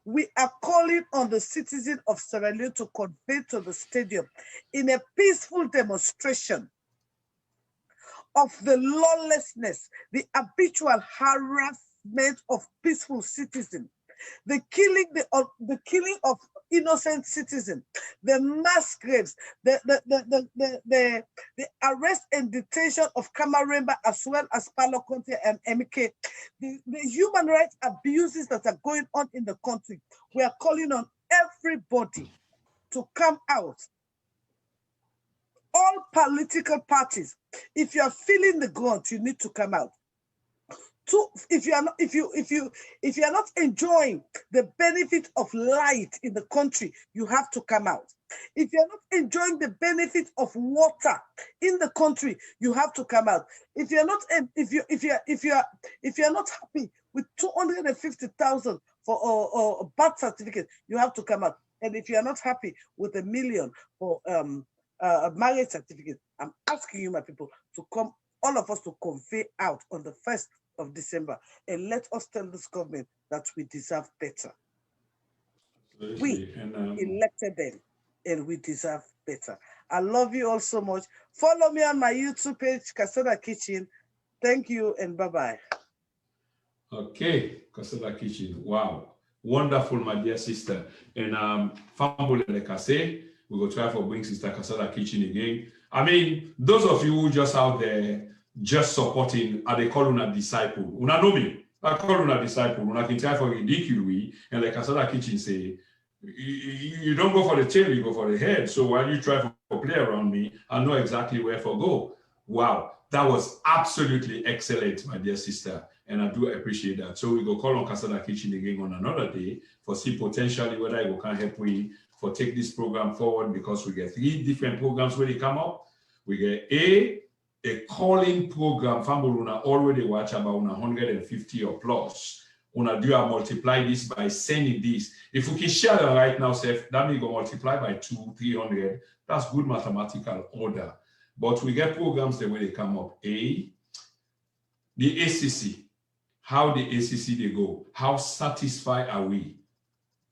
we are calling on the citizens of Sierra Leone to convene to the stadium in a peaceful demonstration of the lawlessness, the habitual harassment of peaceful citizens, the killing of innocent citizens, the mass graves, the arrest and detention of Camaremba as well as Palo Conte and MK, the human rights abuses that are going on in the country. We are calling on everybody to come out. All political parties, if you are feeling the grunt, you need to come out. If you are not enjoying the benefit of light in the country, you have to come out. If you are not enjoying the benefit of water in the country, you have to come out. If you are not not happy with 250,000 for a birth certificate, you have to come out. And if you are not happy with $1 million for a marriage certificate, I'm asking you, my people, to come, all of us, to convey out on the 1st of December, and let us tell this government that we deserve better. We elected them, and we deserve better. I love you all so much. Follow me on my YouTube page, Cassada Kitchen. Thank you and bye-bye. Okay, Cassada Kitchen. Wow. Wonderful, my dear sister. And Family, like I say, we will try for bring Sister Cassada Kitchen again. I mean, those of you who just out there just supporting, they call una disciple. Una know me. I call una disciple. Una can try for ridiculous. And like Cassada Kitchen say, you don't go for the tail, you go for the head. So while you try to play around me, I know exactly where to go. Wow, that was absolutely excellent, my dear sister. And I do appreciate that. So we go call on Cassada Kitchen again on another day for see potentially whether I can help we for take this program forward, because we get 3 different programs where they come up. We get a calling program, family una already watch about 150 or plus. Una do multiply this by sending this. If we can share that right now, Seth, that means go multiply by 200, 300. That's good mathematical order. But we get programs the way they come up. The ACC, how the ACC they go, how satisfied are we?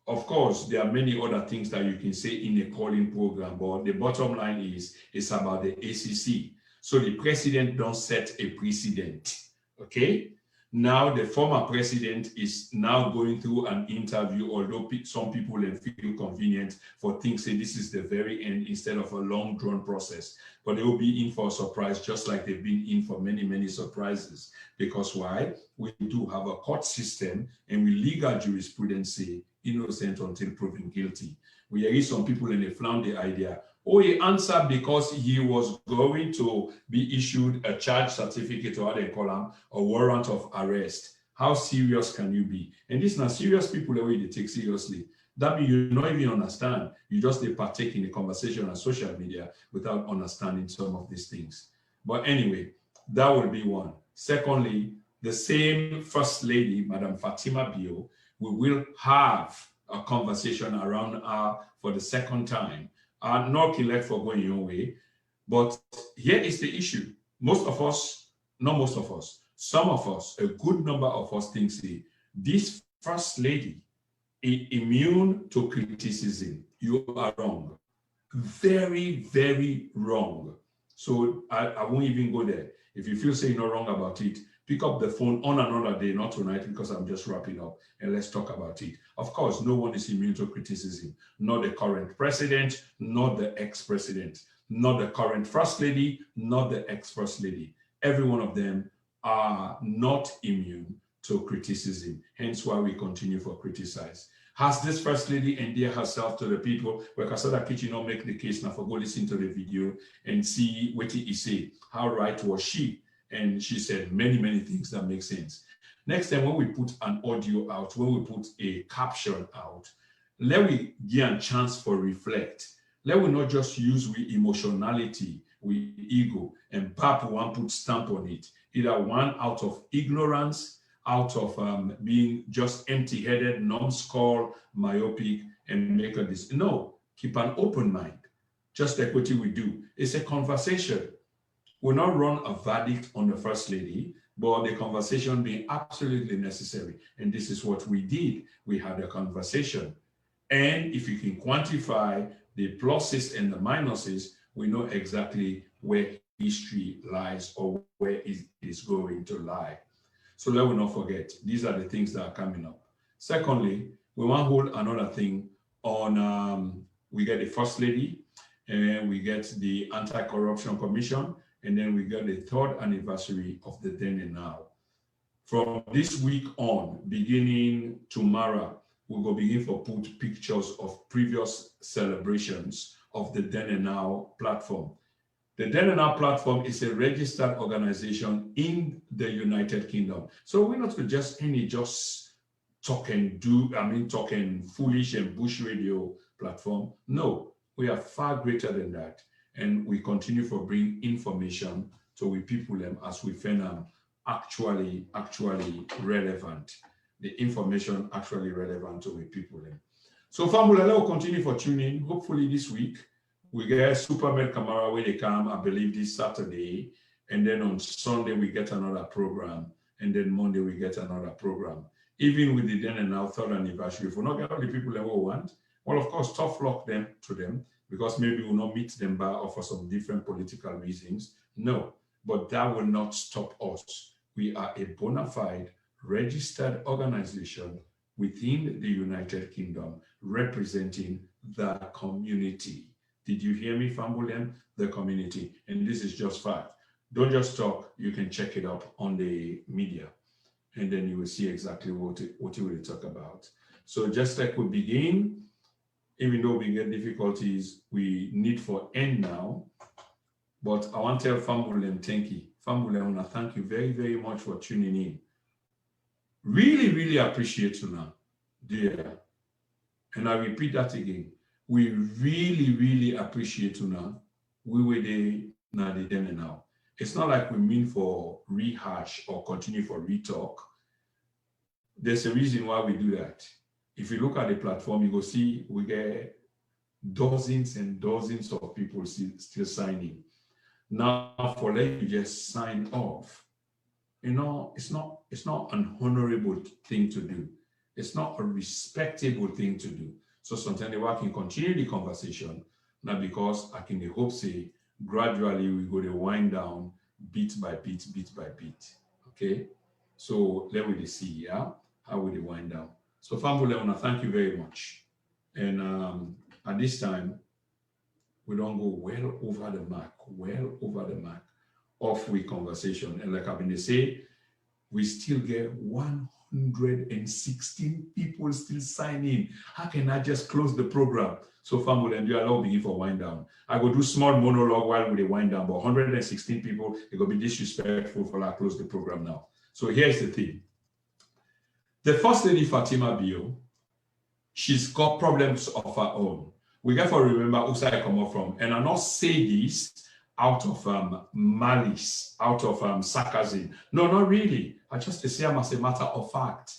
Of course, there are many other things that you can say in a calling program, but the bottom line is it's about the ACC. So the president don't set a precedent, okay? Now the former president is now going through an interview, although some people will feel convenient for things, say this is the very end instead of a long drawn process. But they will be in for a surprise, just like they've been in for many, many surprises. Because why? We do have a court system and we legal jurisprudence, innocent until proven guilty. We hear some people and they flound the idea, oh, he answered because he was going to be issued a charge certificate, or how they call them, a warrant of arrest. How serious can you be? And these are serious people the way they take seriously. That means you don't even understand. You just they partake in the conversation on social media without understanding some of these things. But anyway, that will be one. Secondly, the same First Lady, Madam Fatima Bio, we will have a conversation around her for the second time. Not elect for going your way, but here is the issue. Most of us, not most of us, some of us, a good number of us think, see, this First Lady is immune to criticism. You are wrong. Very, very wrong. So I won't even go there. If you feel say you're not wrong about it, pick up the phone on another day, not tonight, because I'm just wrapping up, and let's talk about it. Of course, no one is immune to criticism. Not the current president, not the ex-president, not the current First Lady, not the ex-First Lady. Every one of them are not immune to criticism. Hence why we continue to criticize. Has this First Lady endeared herself to the people? Well, Cassada Kitchen not make the case now, for go listen to the video and see what he say. How right was she? And she said many, many things that make sense. Next time, when we put an audio out, when we put a caption out, let we give a chance for reflect. Let we not just use with emotionality, with ego, and pap one put stamp on it. Either one out of ignorance, out of being just empty-headed, numbskull, myopic, and make a decision. No, keep an open mind. Just like what we do. It's a conversation. We'll not run a verdict on the First Lady, but the conversation being absolutely necessary. And this is what we did. We had a conversation. And if you can quantify the pluses and the minuses, we know exactly where history lies or where it is going to lie. So let us not forget, these are the things that are coming up. Secondly, we want to hold another thing on, we get the First Lady, and we get the Anti-Corruption Commission, and then we got the 3rd anniversary of the Then and Now. From this week on, beginning tomorrow, we will begin to put pictures of previous celebrations of the Then and Now platform. The Then and Now platform is a registered organization in the United Kingdom. So we're not just talking foolish and bush radio platform. No, we are far greater than that. And we continue to bring information to we people as we find them actually relevant. The information actually relevant to we people. So family, let's continue for tuning. Hopefully this week we get Superman Camara where they come, I believe this Saturday. And then on Sunday we get another program. And then Monday we get another program. Even with the Then and Now 3rd anniversary, if we not get all the people that we want, well, of course, tough luck to them. because maybe we'll not meet them back or for some different political reasons. No, but that will not stop us. We are a bona fide registered organization within the United Kingdom representing the community. Did you hear me, Fambulen? The community. And this is just fact. Don't just talk. You can check it up on the media, and then you will see exactly what it will talk about. So just like we begin, even though we get difficulties, we need for end now. But I want to tell Fambulen thank you. Fambulen, I want to thank you very, very much for tuning in. Really, really appreciate you now, dear. And I repeat that again. We really, really appreciate you now. We were there, now the then and now. It's not like we mean for rehash or continue for retalk. There's a reason why we do that. If you look at the platform, you go see we get dozens and dozens of people still signing. Now, for let you just sign off, you know, it's not an honorable thing to do. It's not a respectable thing to do. So sometimes I can continue the conversation, now because I can hope say gradually we go to wind down bit by bit, bit by bit. Okay, so let me see, yeah, how will they wind down. So Fambule, I want to thank you very much. And at this time, we don't go well over the mark of we conversation. And like I've been say, we still get 116 people still signing. How can I just close the program? So Family, and you allow me for wind down. I go do small monologue while we wind down, but 116 people, it will be disrespectful for I close the program now. So here's the thing. The First Lady Fatima Bio, she's got problems of her own. We got to remember who I come up from. And I not say this out of malice, out of sarcasm. No, not really. I just say them as a matter of fact.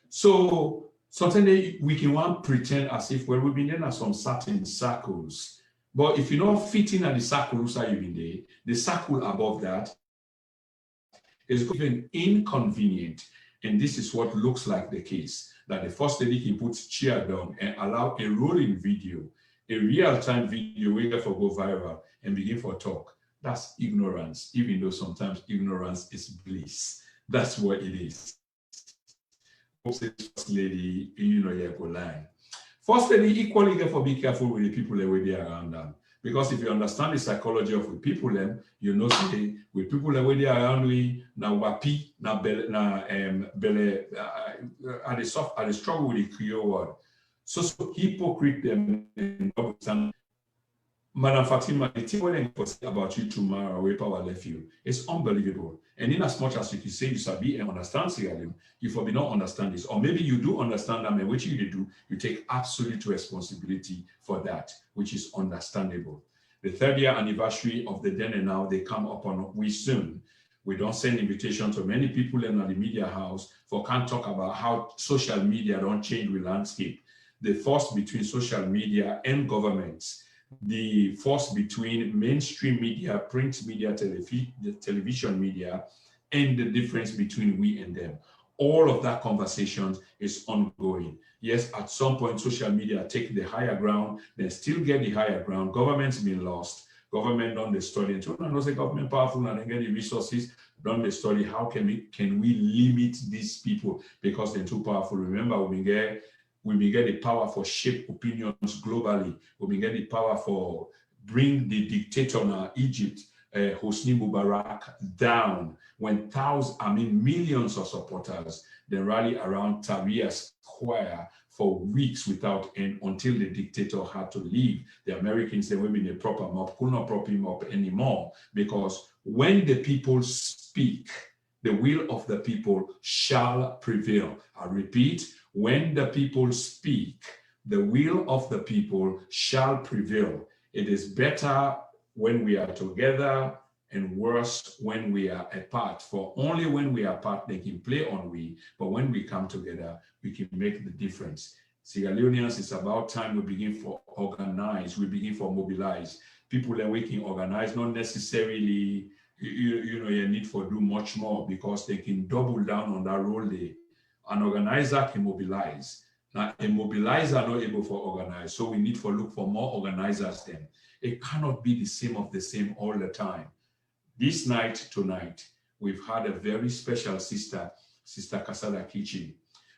So sometimes we can want pretend as if, well, we've been in some certain circles. But if you don't fit in at the circles that you've been there, the circle above that is even inconvenient. And this is what looks like the case, that the First Lady can put chair down and allow a rolling video, a real-time video where you go viral and begin for talk. That's ignorance, even though sometimes ignorance is bliss. That's what it is. First Lady, you know, you go line. First Lady equally get for be careful with the people that were around them. Because if you understand the psychology of the people, then you know say with people that were around we na wapi na bele na bele at the struggle with the Creole word. So hypocrite them and Madam Fatima, the thing when about you tomorrow, where power left you, it's unbelievable. And in as much as you can say you sabi and understand Sierra, you probably not understand this, or maybe you do understand them, and what you do, you take absolute responsibility for that, which is understandable. The 3rd year anniversary of the then and now, they come up on we soon. We don't send invitation to many people in the media house for can't talk about how social media don't change the landscape. The force between social media and governments, the force between mainstream media, print media, television media, and the difference between we and them. All of that conversation is ongoing. Yes, at some point, social media take the higher ground, then still get the higher ground. Government's been lost. Government done the study, and so no, the government powerful and they get the resources, done the study. How can we limit these people because they're too powerful? Remember, we get the power for shape opinions globally. We get the power for bring the dictator in Egypt, Hosni Mubarak, down when millions of supporters they rally around Tahrir Square for weeks without end until the dictator had to leave. The Americans, they will be prop him up, could not prop him up anymore, because when the people speak, the will of the people shall prevail. I repeat, when the people speak, the will of the people shall prevail. It is better when we are together and worse when we are apart. For only when we are apart, they can play on we, but when we come together, we can make the difference. Sierra Leoneans, it's about time we begin for organize, we begin for mobilize. People that we can organize, not necessarily, you need for do much more because they can double down on that role. An organizer can mobilize. Now, a mobilizer not able for organize, so we need to look for more organizers then. It cannot be the same all the time. This night, tonight, we've had a very special sister, Sister Cassada Kitchen.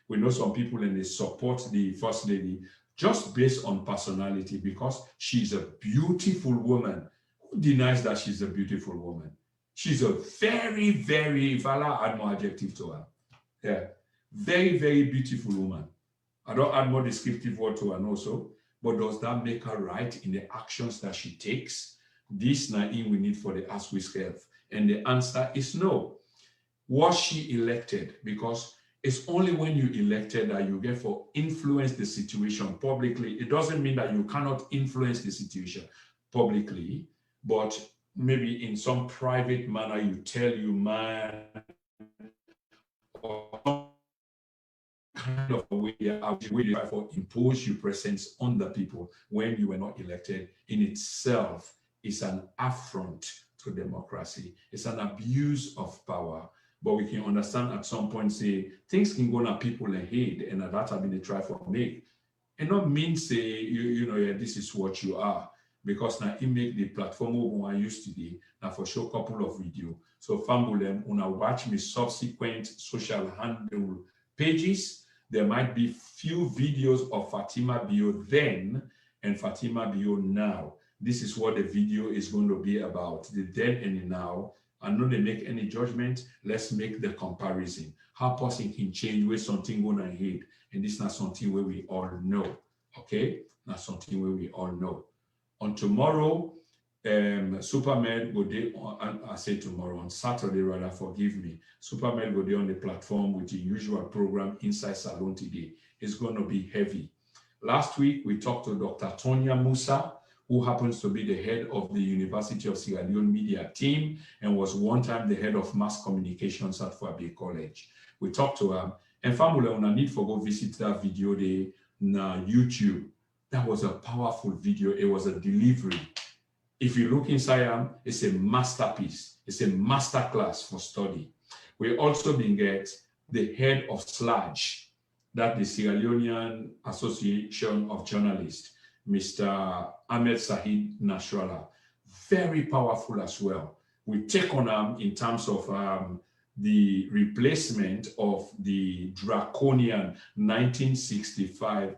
We know some people and they support the First Lady just based on personality because she's a beautiful woman. Who denies that she's a beautiful woman? She's a very, very, if I add more adjective to her, yeah, very, very beautiful woman. I don't add more descriptive word to her also, but does that make her right in the actions that she takes? This Naim we need for the Ask With Health. And the answer is no. Was she elected? Because it's only when you elected that you get for influence the situation publicly. It doesn't mean that you cannot influence the situation publicly, but maybe in some private manner you tell your man or kind of a way you try to impose your presence on the people when you were not elected in itself is an affront to democracy. It's an abuse of power. But we can understand at some point, say, things can go on people ahead, and that have been a try for make. And not mean say, you know, yeah, this is what you are. Because now it make the platform I used to do, now for show couple of video. So Fambulem, when I watch me subsequent social handle pages, there might be few videos of Fatima Bio then and Fatima Bio now. This is what the video is going to be about, the then and the now. And not they make any judgment, let's make the comparison. How person can change where something going ahead. And this is not something where we all know, okay? Not something where we all know. On tomorrow, Supermed will be on, I say tomorrow, on Saturday rather, forgive me. Supermed will be on the platform with the usual program Inside Salon today. It's going to be heavy. Last week, we talked to Dr. Tonya Musa, who happens to be the head of the University of Sierra Leone media team and was one time the head of mass communications at Fatima College. We talked to her, and family on a need for go visit that video day on YouTube. That was a powerful video. It was a delivery. If you look inside, it's a masterpiece. It's a masterclass for study. We also been get the head of SLAJ, that the Sierra Leonean Association of Journalists, Mr. Ahmed Sahid Nasrallah, very powerful as well. We take on him in terms of the replacement of the draconian 1965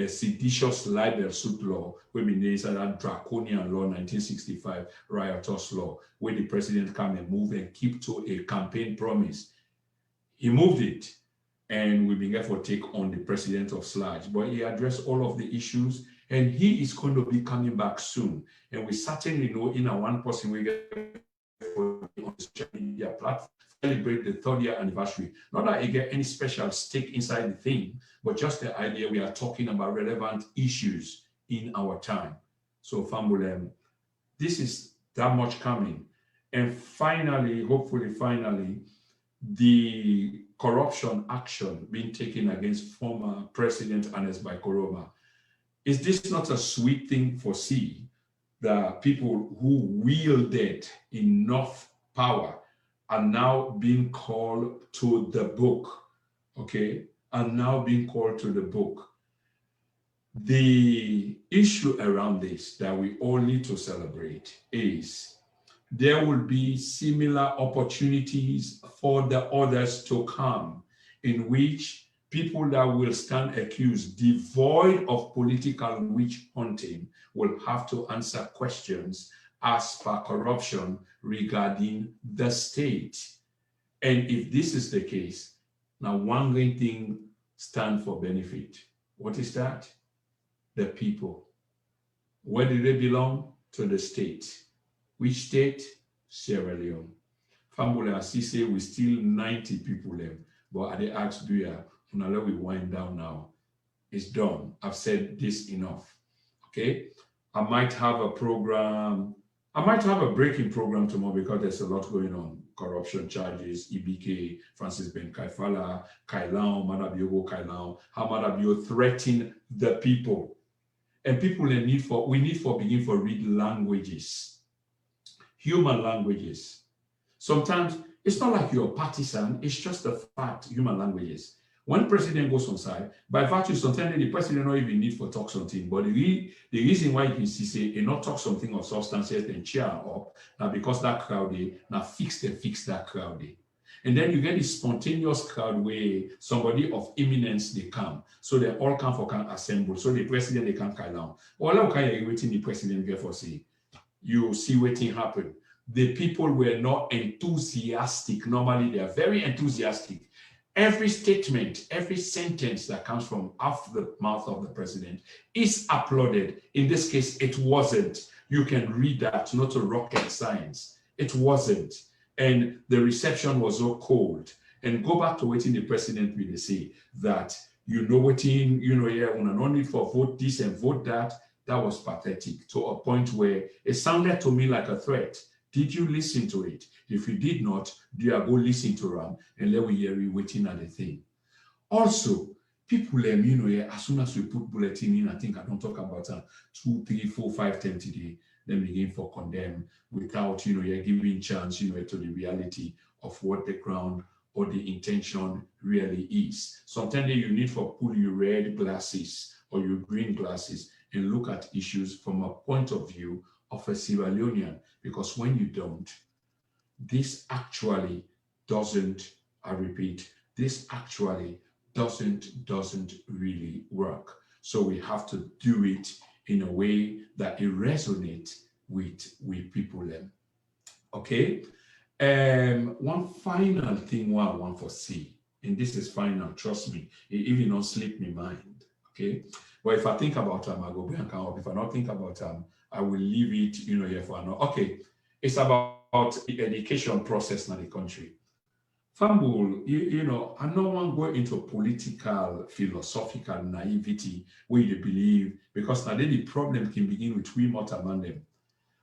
seditious libel suit law, where we name that draconian law 1965 riotous law, where the president come and move and keep to a campaign promise. He moved it, and we've been able to take on the president of SLAJ, but he addressed all of the issues. And he is going to be coming back soon. And we certainly know in a one person we get on the social media platform, celebrate the 3rd year anniversary. Not that you get any special stake inside the thing, but just the idea we are talking about relevant issues in our time. So Fambulem, this is that much coming. And finally, hopefully finally, the corruption action being taken against former President Ernest Bai Koroma. Is this not a sweet thing for C, the people who wielded enough power are now being called to the book, okay? Are now being called to the book. The issue around this that we all need to celebrate is there will be similar opportunities for the others to come in which people that will stand accused, devoid of political witch hunting, will have to answer questions as per corruption regarding the state. And if this is the case, now one great thing stands for benefit. What is that? The people. Where do they belong? To the state. Which state? Sierra Leone. Family Assise, we still 90 people there, but at the ask do ya, now let we wind down now. It's done. I've said this enough. Okay. I might have a program. I might have a breaking program tomorrow because there's a lot going on. Corruption charges, EBK, Francis Ben Kaifala, Kailao, Madabiogo Kailao, how Madabio threaten the people. And people in need for, we need for begin for read languages, human languages. Sometimes it's not like you're partisan, it's just a fact, human languages. When president goes on side, by virtue, sometimes the president not even need for talk something, but the reason why he say he not talk something of substance and cheer up, now because that crowd now fix that crowd. And then you get this spontaneous crowd where somebody of eminence they come. So they all come for can assemble. So the president they can carry down. All of kind of waiting the president get for say. You see what thing happen. The people were not enthusiastic. Normally they are very enthusiastic. Every statement, every sentence that comes from off the mouth of the president is applauded. In this case, it wasn't. You can read that, not a rocket science. It wasn't. And the reception was so cold. And go back to what the president will say that, yeah, no need for vote this and vote that. That was pathetic to a point where it sounded to me like a threat. Did you listen to it? If you did not, do you go listen to them and let we hear you waiting at the thing. Also, people, as soon as we put bulletin in, I think I don't talk about 2, 3, 4, 5 times today, then begin for condemn without, giving chance, to the reality of what the ground or the intention really is. Sometimes you need for pull your red glasses or your green glasses and look at issues from a point of view of a Sierra Leonean, because when you don't, this actually doesn't, I repeat, this actually doesn't really work. So we have to do it in a way that it resonates with people. Okay? One final thing I want to see, and this is final, trust me, it even don't slip my mind. Okay? But if I think about I go back and come up. If I don't think about I will leave it, here for now. Okay, it's about the education process in the country. Fambul, I don't want to go into political, philosophical naivety where you believe, because now the problem can begin with we must among them.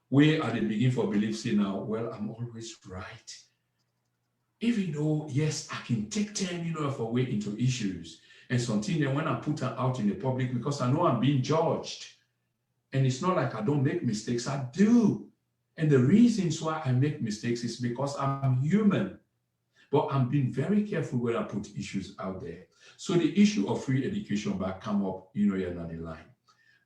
Where at the beginning for belief say now, well, I'm always right. Even though, yes, I can take time, for way into issues. And something that when I put them out in the public, because I know I'm being judged. And it's not like I don't make mistakes, I do. And the reasons why I make mistakes is because I'm human. But I'm being very careful when I put issues out there. So the issue of free education back come up, here down the line.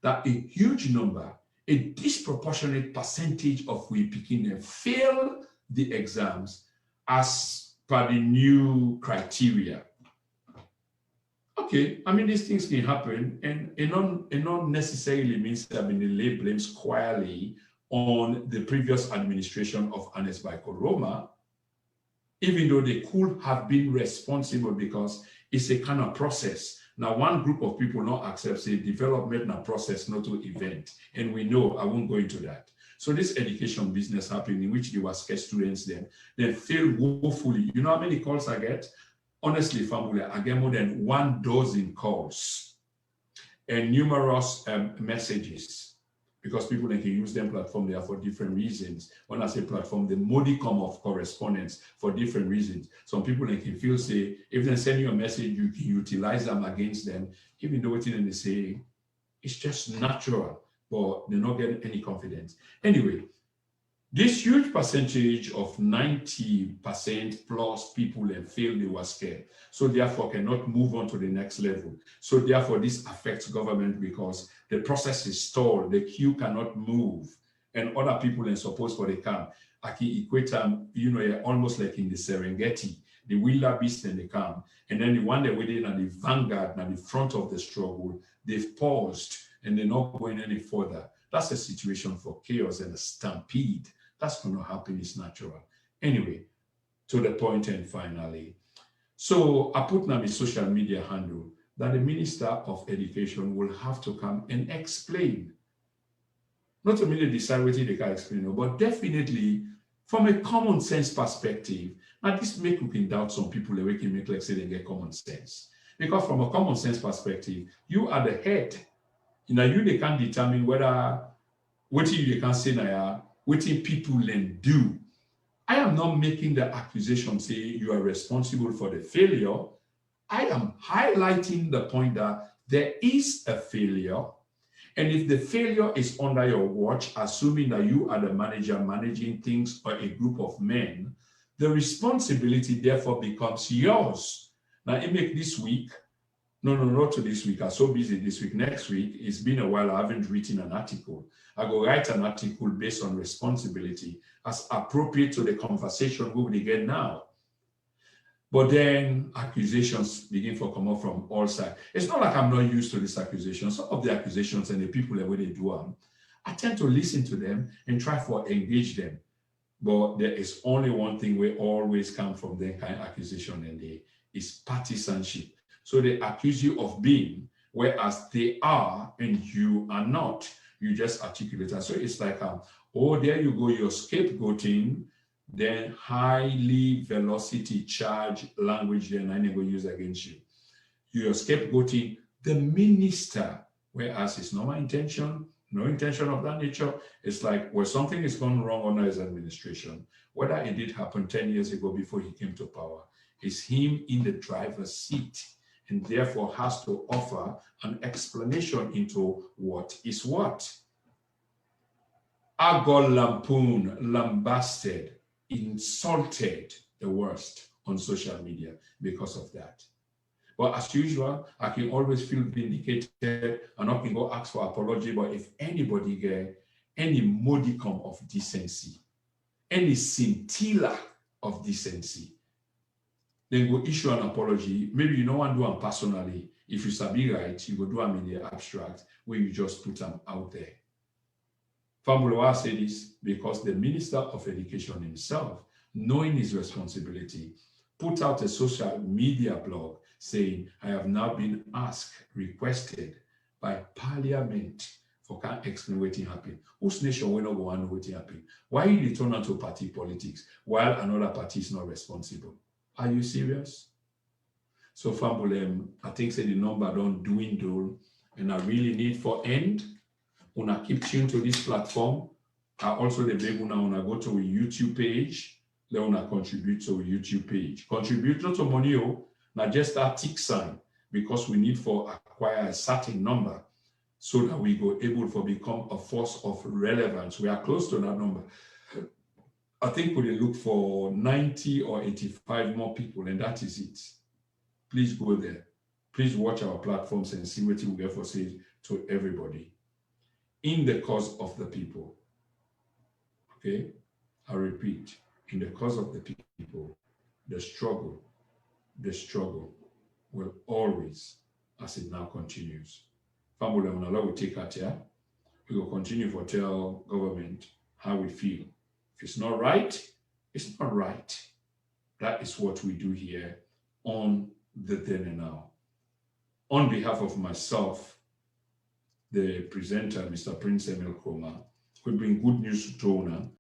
That a huge number, a disproportionate percentage of we picking them fail the exams as per the new criteria. Okay, I mean, these things can happen, and it not necessarily means that they lay blame squarely on the previous administration of Ernest Bai Koroma, even though they could have been responsible because it's a kind of process. Now, one group of people not accept a development and process, not to event, and we know I won't go into that. So this education business happened in which they were scarce students then fail woefully. You know how many calls I get? Honestly, family, I get more than 12 calls and numerous messages, because people can use them platform there for different reasons. When I say platform, the modicum of correspondence for different reasons. Some people can feel say, if they send you a message, you can utilize them against them, even though they say it's just natural, but they're not getting any confidence. Anyway, this huge percentage of 90% plus people that fail, they were scared. So therefore cannot move on to the next level. So therefore this affects government because the process is stalled, the queue cannot move, and other people are supposed for the camp. I can equate them, almost like in the Serengeti, the wildebeest and the camp. And then the one that waiting at the vanguard, at the front of the struggle, they've paused and they're not going any further. That's a situation for chaos and a stampede. That's going to happen, it's natural. Anyway, to the point and finally. So I put now my social media handle that the Minister of Education will have to come and explain. Not only decide what they can explain, but definitely from a common sense perspective. Now this make you can doubt some people that we can make like say they get common sense. Because from a common sense perspective, you are the head. They can determine whether what you can say now, what people then do. I am not making the accusation say you are responsible for the failure. I am highlighting the point that there is a failure. And if the failure is under your watch, assuming that you are the manager managing things or a group of men, the responsibility therefore becomes yours. Now, it make this week, no, not to this week. I'm so busy this week. Next week, it's been a while. I haven't written an article. I go write an article based on responsibility as appropriate to the conversation we will get now. But then accusations begin to come up from all sides. It's not like I'm not used to these accusations. Some of the accusations and the people that they do, I tend to listen to them and try to engage them. But there is only one thing we always come from that kind of accusation, and is partisanship. So they accuse you of being, whereas they are and you are not. You just articulate. And so it's like, oh, there you go, you're scapegoating, then highly velocity charge language, then I'm going to use against you. You're scapegoating the minister, whereas it's not my intention, no intention of that nature. It's like, well, something is gone wrong under his administration. Whether it did happen 10 years ago before he came to power, is him in the driver's seat, and therefore has to offer an explanation into what is what. I got lampooned, lambasted, insulted the worst on social media because of that. But as usual, I can always feel vindicated and I can go ask for apology. But if anybody get any modicum of decency, any scintilla of decency, then go issue an apology. Maybe you don't want to do them personally. If you sabi right, you go do them in the abstract where you just put them out there. Fambuloa said this because the Minister of Education himself, knowing his responsibility, put out a social media blog saying, I have now been asked, requested by Parliament for can't explain what happened. Whose nation will not go and know what happened? Why did it turn out to party politics while another party is not responsible? Are you serious? So Fambulem, I think say the number don't dwindle, and I really need for end. Una keep tuned to this platform. I also the beg una go to a YouTube page. Let una contribute to a YouTube page. Contribute not to money, not just that tick sign, because we need for acquire a certain number so that we go able to become a force of relevance. We are close to that number. I think we look for 90 or 85 more people, and that is it. Please go there. Please watch our platforms and see what we get for say to everybody. In the cause of the people. Okay? I repeat, in the cause of the people, the struggle will always, as it now continues. Family, will take out here. We will continue to tell government how we feel. If it's not right, it's not right. That is what we do here on the Then and Now. On behalf of myself, the presenter, Mr. Prince Emil Kroma, we bring good news to Tona